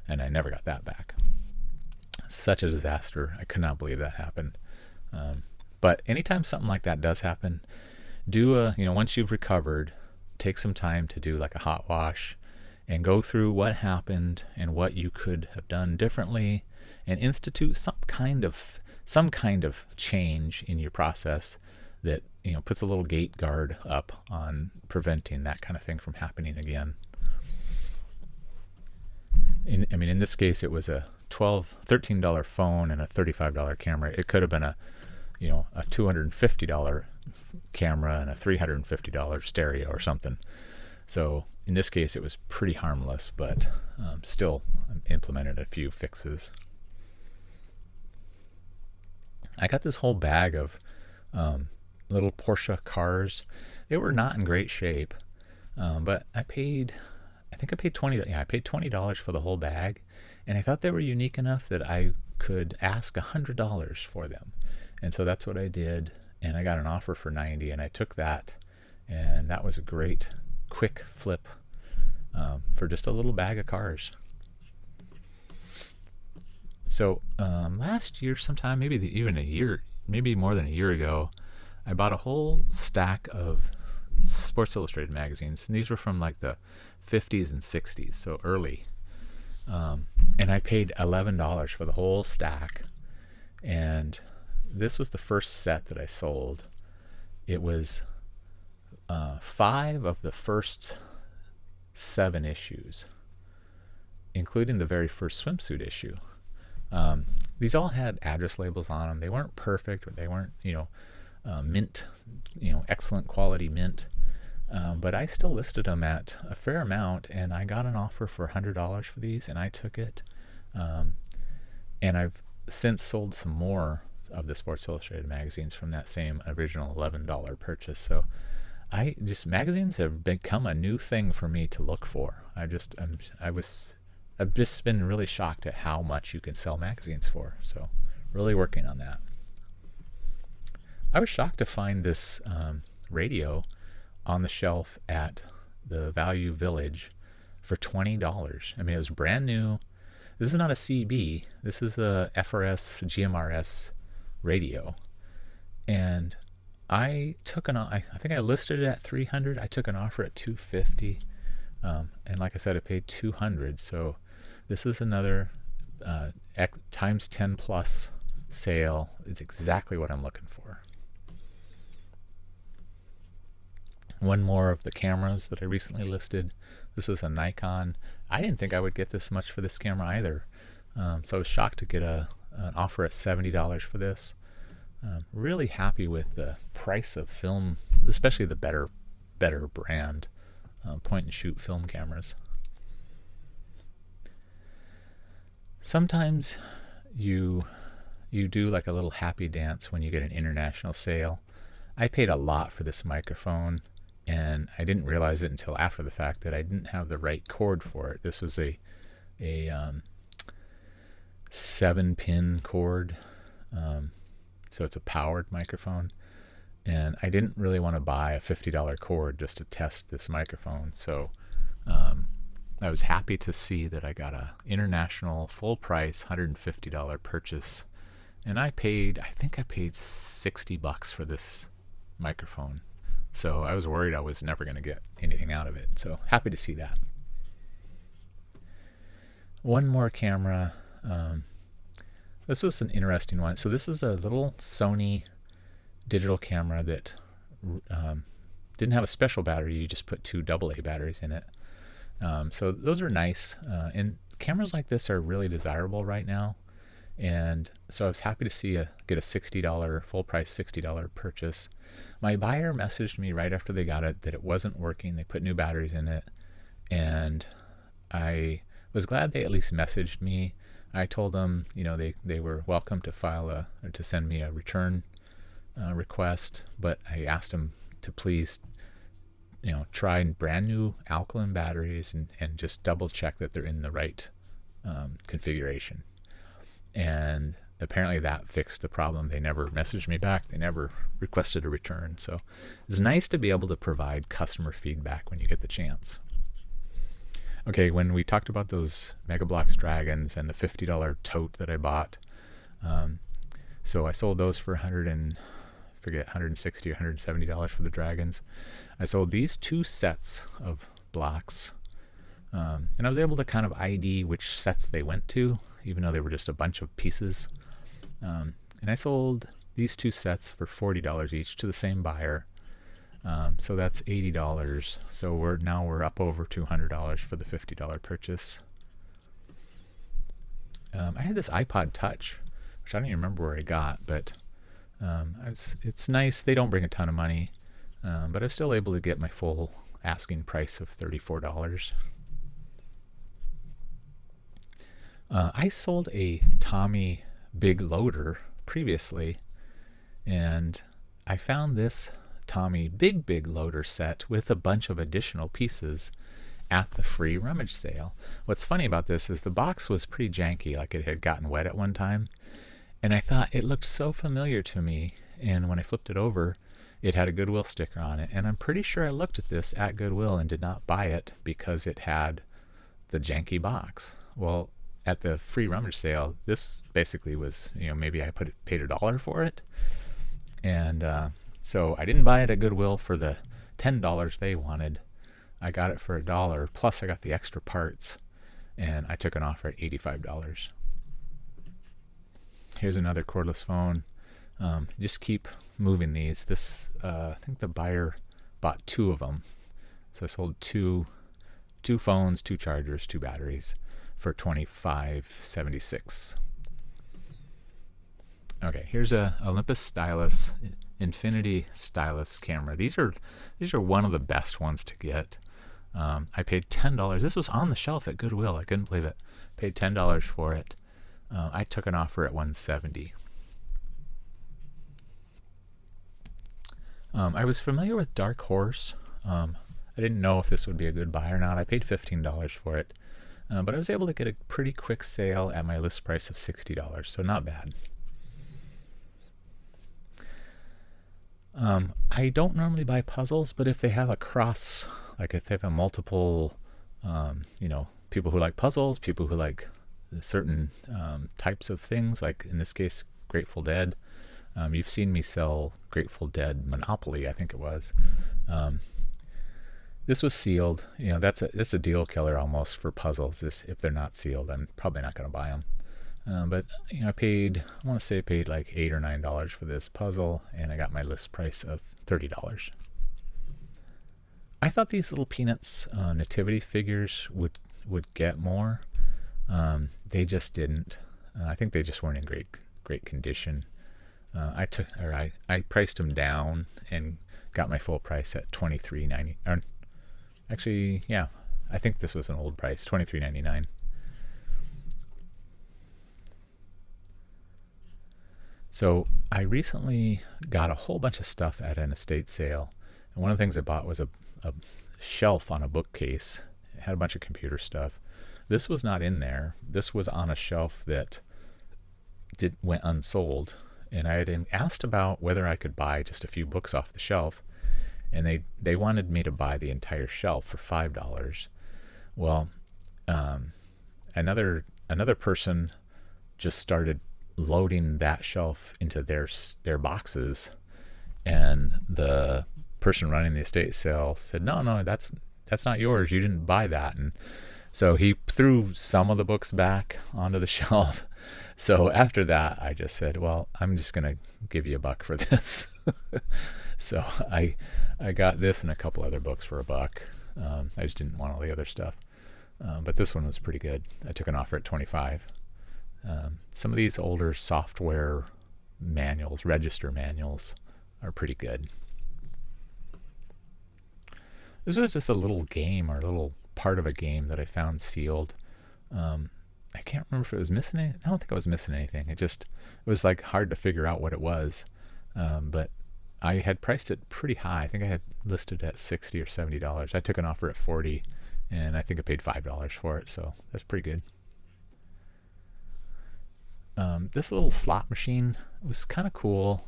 [SPEAKER 3] and I never got that back. Such a disaster. I could not believe that happened. But anytime something like that does happen, once you've recovered, take some time to do like a hot wash and go through what happened and what you could have done differently, and institute some kind of change in your process that puts a little gate guard up on preventing that kind of thing from happening again. In this case, it was a $13 phone and a $35 camera. It could have been a $250 camera and a $350 stereo or something. So in this case, it was pretty harmless, but still implemented a few fixes. I got this whole bag of little Porsche cars. They were not in great shape, but I paid $20. Yeah, I paid $20 for the whole bag, and I thought they were unique enough that I could ask $100 for them, and so that's what I did. And I got an offer for $90, and I took that, and that was a great quick flip for just a little bag of cars. So last year sometime, maybe more than a year ago, I bought a whole stack of Sports Illustrated magazines, and these were from like the 50s and 60s, so early. And I paid $11 for the whole stack, and this was the first set that I sold. It was 5 of the first 7 issues, including the very first swimsuit issue. These all had address labels on them. They weren't perfect, or they weren't, mint, excellent quality mint. But I still listed them at a fair amount, and I got an offer for $100 for these, and I took it. And I've since sold some more of the Sports Illustrated magazines from that same original $11 purchase. So magazines have become a new thing for me to look for. I've just been really shocked at how much you can sell magazines for. So really working on that. I was shocked to find this radio on the shelf at the Value Village for $20. It was brand new. This is not a CB. This is a FRS GMRS radio. And I think I listed it at $300. I took an offer at $250. And like I said, I paid $200. So this is another times 10 plus sale. It's exactly what I'm looking for. One more of the cameras that I recently listed. This was a Nikon. I didn't think I would get this much for this camera either. So I was shocked to get an offer at $70 for this. Really happy with the price of film, especially the better brand point and shoot film cameras. Sometimes you do like a little happy dance when you get an international sale. I paid a lot for this microphone, and I didn't realize it until after the fact that I didn't have the right cord for it. This was a 7-pin cord, so it's a powered microphone, and I didn't really want to buy a $50 cord just to test this microphone. So I was happy to see that I got a international full price $150 purchase, and I think I paid $60 for this microphone. So I was worried I was never going to get anything out of it. So happy to see that. One more camera. This was an interesting one. So this is a little Sony digital camera that didn't have a special battery. You just put 2 AA batteries in it. So those are nice. And cameras like this are really desirable right now. And so I was happy to get a $60 full price $60 purchase. My buyer messaged me right after they got it that it wasn't working. They put new batteries in it, and I was glad they at least messaged me. I told them, they were welcome to to send me a return request, but I asked them to please, try brand new alkaline batteries and just double check that they're in the right configuration. And apparently that fixed the problem. They never messaged me back. They never requested a return. So it's nice to be able to provide customer feedback when you get the chance. Okay, when we talked about those Mega Bloks Dragons and the $50 tote that I bought, so I sold those for $160 or $170 for the Dragons. I sold these 2 sets of blocks, and I was able to kind of ID which sets they went to, even though they were just a bunch of pieces. And I sold these 2 sets for $40 each to the same buyer. So that's $80. So we're up over $200 for the $50 purchase. I had this iPod Touch, which I don't even remember where I got, but it's nice. They don't bring a ton of money, but I was still able to get my full asking price of $34. I sold a Tommy big loader previously, and I found this Tommy big loader set with a bunch of additional pieces at the free rummage sale. What's funny about this is the box was pretty janky, like it had gotten wet at one time, and I thought it looked so familiar to me, and when I flipped it over, it had a Goodwill sticker on it, and I'm pretty sure I looked at this at Goodwill and did not buy it because it had the janky box. Well, at the free rummage sale, this basically was, maybe I paid $1 for it, and so I didn't buy it at Goodwill for the $10 they wanted. I got it for $1, plus I got the extra parts, and I took an offer at $85. Here's another cordless phone. Just keep moving these. I think the buyer bought 2 of them, so I sold two phones, 2 chargers, 2 batteries for $25.76. Okay, here's a Olympus stylus, infinity stylus camera. These are one of the best ones to get. I paid $10. This was on the shelf at Goodwill. I couldn't believe it. Paid $10 for it. I took an offer at $170. I was familiar with Dark Horse. I didn't know if this would be a good buy or not. I paid $15 for it, but I was able to get a pretty quick sale at my list price of $60, so not bad. I don't normally buy puzzles, but if they have a cross, like if they have a multiple, people who like puzzles, people who like certain types of things, like in this case, Grateful Dead. You've seen me sell Grateful Dead Monopoly, I think it was. This was sealed. That's a deal killer almost for puzzles. If they're not sealed, I'm probably not going to buy them. But I want to say I paid like $8 or $9 for this puzzle, and I got my list price of $30. I thought these little Peanuts nativity figures would get more. They just didn't. I think they just weren't in great condition. I priced them down and got my full price at $23.90. Actually, yeah, I think this was an old price, $23.99. So I recently got a whole bunch of stuff at an estate sale, and one of the things I bought was a shelf on a bookcase. It had a bunch of computer stuff. This was not in there. This was on a shelf that went unsold, and I had asked about whether I could buy just a few books off the shelf, and they wanted me to buy the entire shelf for $5. Well, another person just started loading that shelf into their boxes, and the person running the estate sale said, no, that's not yours, you didn't buy that. And so he threw some of the books back onto the shelf. So after that, I just said, well, I'm just gonna give you $1 for this. So I got this and a couple other books for $1. I just didn't want all the other stuff, but this one was pretty good. I took an offer at $25. Some of these older software manuals, register manuals, are pretty good. This was just a little game, or a little part of a game that I found sealed. I can't remember if it was missing anything. I don't think I was missing anything. It was like hard to figure out what it was. But I had priced it pretty high. I think I had listed at $60 or $70. I took an offer at $40, and I think I paid $5 for it, so that's pretty good. This little slot machine was kind of cool.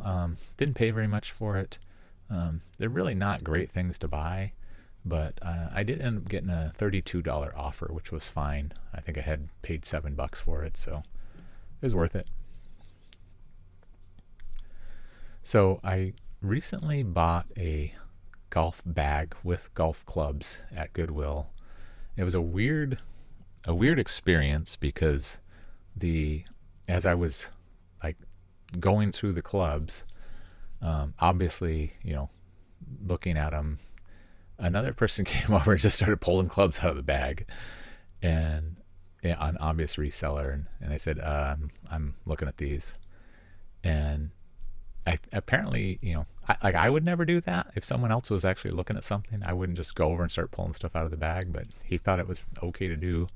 [SPEAKER 3] Didn't pay very much for it. They're really not great things to buy, but I did end up getting a $32 offer, which was fine. I think I had paid $7 for it, so it was worth it. So I recently bought a golf bag with golf clubs at Goodwill. It was a weird experience because as I was like going through the clubs, obviously, looking at them, another person came over and just started pulling clubs out of the bag, and an obvious reseller, and I said, I'm looking at these, and I apparently, I would never do that. If someone else was actually looking at something, I wouldn't just go over and start pulling stuff out of the bag, but he thought it was okay to do.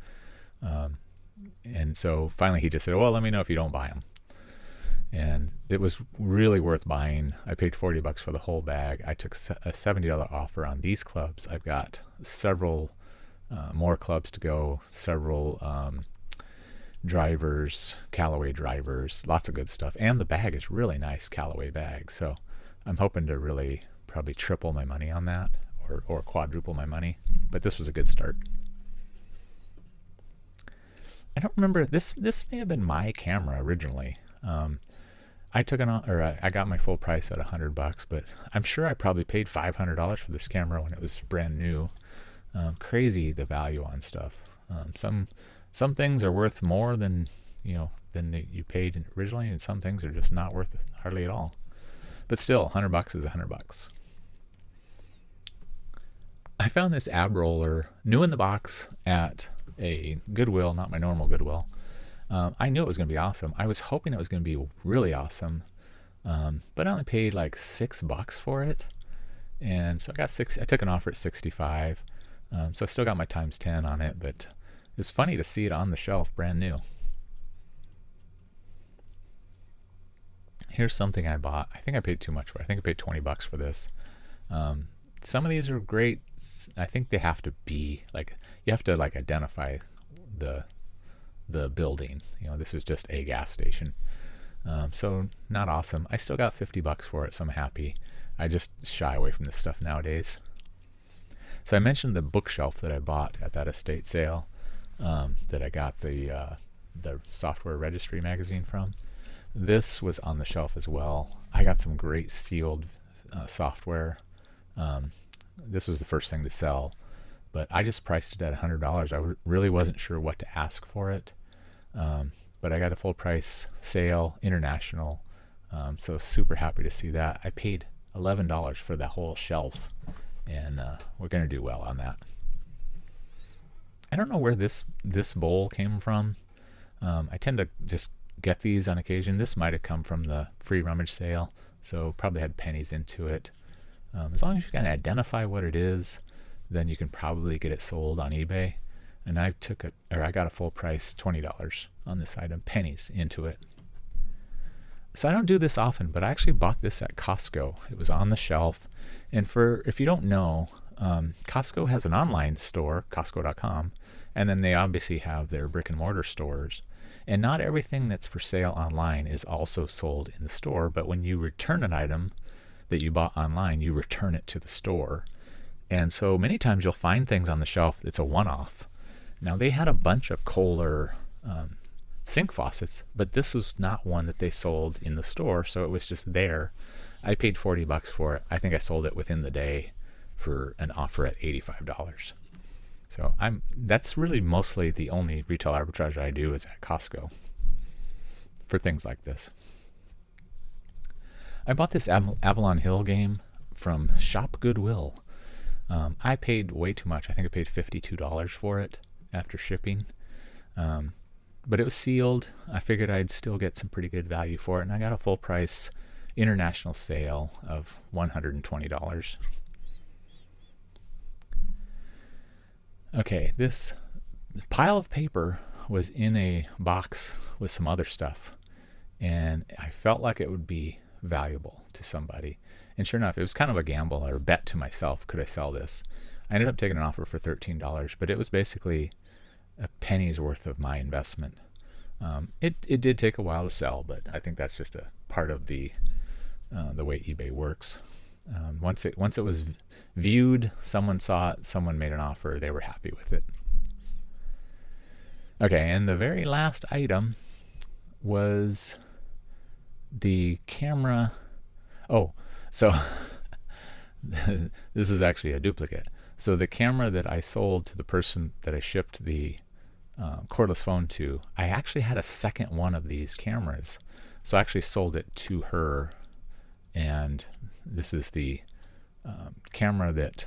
[SPEAKER 3] And so finally he just said, well, let me know if you don't buy them. And it was really worth buying. I paid $40 for the whole bag. I took a $70 offer on these clubs. I've got several more clubs to go, several drivers, Callaway drivers, lots of good stuff. And the bag is really nice, Callaway bag. So I'm hoping to really probably triple my money on that, or quadruple my money. But this was a good start. I don't remember, this may have been my camera originally. I got my full price at $100, but I'm sure I probably paid $500 for this camera when it was brand new. Crazy the value on stuff. Some things are worth more than you paid originally, and some things are just not worth it, hardly at all. But still, $100 is $100. I found this ab roller new in the box at a Goodwill, not my normal Goodwill. I knew it was going to be awesome. I was hoping it was going to be really awesome, but I only paid like $6 for it, and so I took an offer at 65, so I still got my times 10 on it. But it's funny to see it on the shelf, brand new. Here's something I bought. I think I paid too much for it. I think I paid $20 for this. Some of these are great. I think they have to be like, you have to like identify the building. This was just a gas station. So not awesome. I still got $50 for it, so I'm happy. I just shy away from this stuff nowadays. So I mentioned the bookshelf that I bought at that estate sale, that I got the software registry magazine from. This was on the shelf as well. I got some great sealed software. This was the first thing to sell, but I just priced it at $100. I really wasn't sure what to ask for it, but I got a full price sale, international, so super happy to see that. I paid $11 for the whole shelf, and we're going to do well on that. I don't know where this bowl came from. I tend to just get these on occasion. This might have come from the free rummage sale, so probably had pennies into it. As long as you can identify what it is, then you can probably get it sold on eBay. And I got a full price $20 on this item, pennies into it. So I don't do this often, but I actually bought this at Costco. It was on the shelf. And if you don't know, Costco has an online store, Costco.com, and then they obviously have their brick and mortar stores. And not everything that's for sale online is also sold in the store, but when you return an item that you bought online, you return it to the store. And so many times you'll find things on the shelf that's a one-off. Now, they had a bunch of Kohler sink faucets, but this was not one that they sold in the store, so it was just there. I paid $40 for it. I think I sold it within the day for an offer at $85. So that's really mostly the only retail arbitrage I do is at Costco for things like this. I bought this Avalon Hill game from Shop Goodwill. I paid way too much. I think I paid $52 for it after shipping. But it was sealed. I figured I'd still get some pretty good value for it, and I got a full price international sale of $120. Okay, this pile of paper was in a box with some other stuff, and I felt like it would be valuable to somebody. And sure enough, it was kind of a gamble or a bet to myself, could I sell this? I ended up taking an offer for $13, but it was basically a penny's worth of my investment. It did take a while to sell, but I think that's just a part of the way eBay works. Once it was viewed, someone saw it, someone made an offer, they were happy with it. Okay, and the very last item was the camera. Oh, so this is actually a duplicate. So the camera that I sold to the person that I shipped the cordless phone to, I actually had a second one of these cameras. So I actually sold it to her, and this is the camera that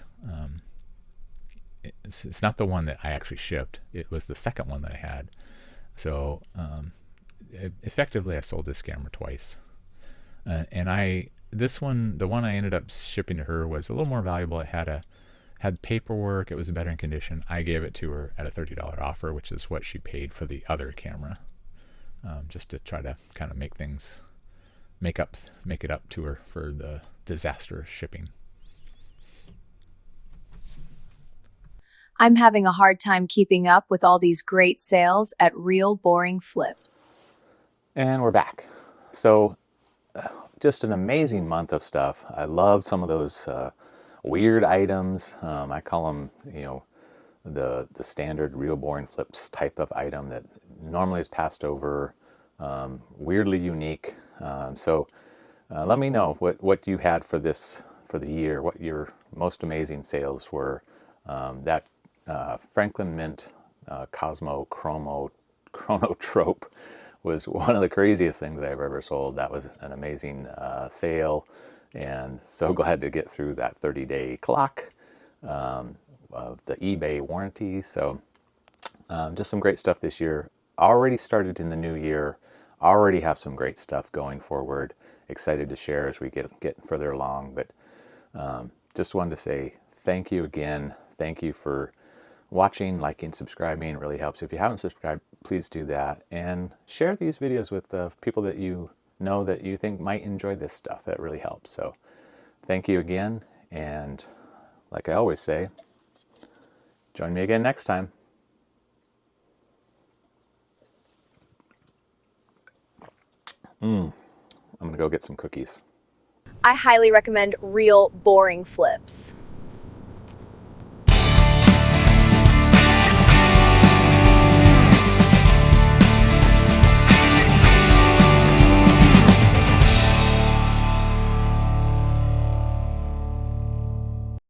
[SPEAKER 3] it's not the one that I actually shipped. It was the second one that I had. So effectively, I sold this camera twice. This one, the one I ended up shipping to her, was a little more valuable. It had paperwork. It was better in condition. I gave it to her at a $30 offer, which is what she paid for the other camera, just to try to kind of make it up to her for the disastrous shipping.
[SPEAKER 2] I'm having a hard time keeping up with all these great sales at Real Boring Flips.
[SPEAKER 1] And we're back. So just an amazing month of stuff. I loved some of those weird items. I call them, the standard Real Boring Flips type of item that normally is passed over, weirdly unique. So let me know what you had for the year, what your most amazing sales were. That Franklin Mint Cosmo Chronotrope was one of the craziest things I've ever sold. That was an amazing sale, and so glad to get through that 30-day clock of the eBay warranty. So just some great stuff this year. Already started in the new year. Already have some great stuff going forward. Excited to share as we get further along. But just wanted to say thank you again. Thank you for watching, liking, subscribing. It really helps. If you haven't subscribed, please do that. And share these videos with people that you know that you think might enjoy this stuff. That really helps. So thank you again. And like I always say, join me again next time. I'm going to go get some cookies.
[SPEAKER 2] I highly recommend Real Boring Flips.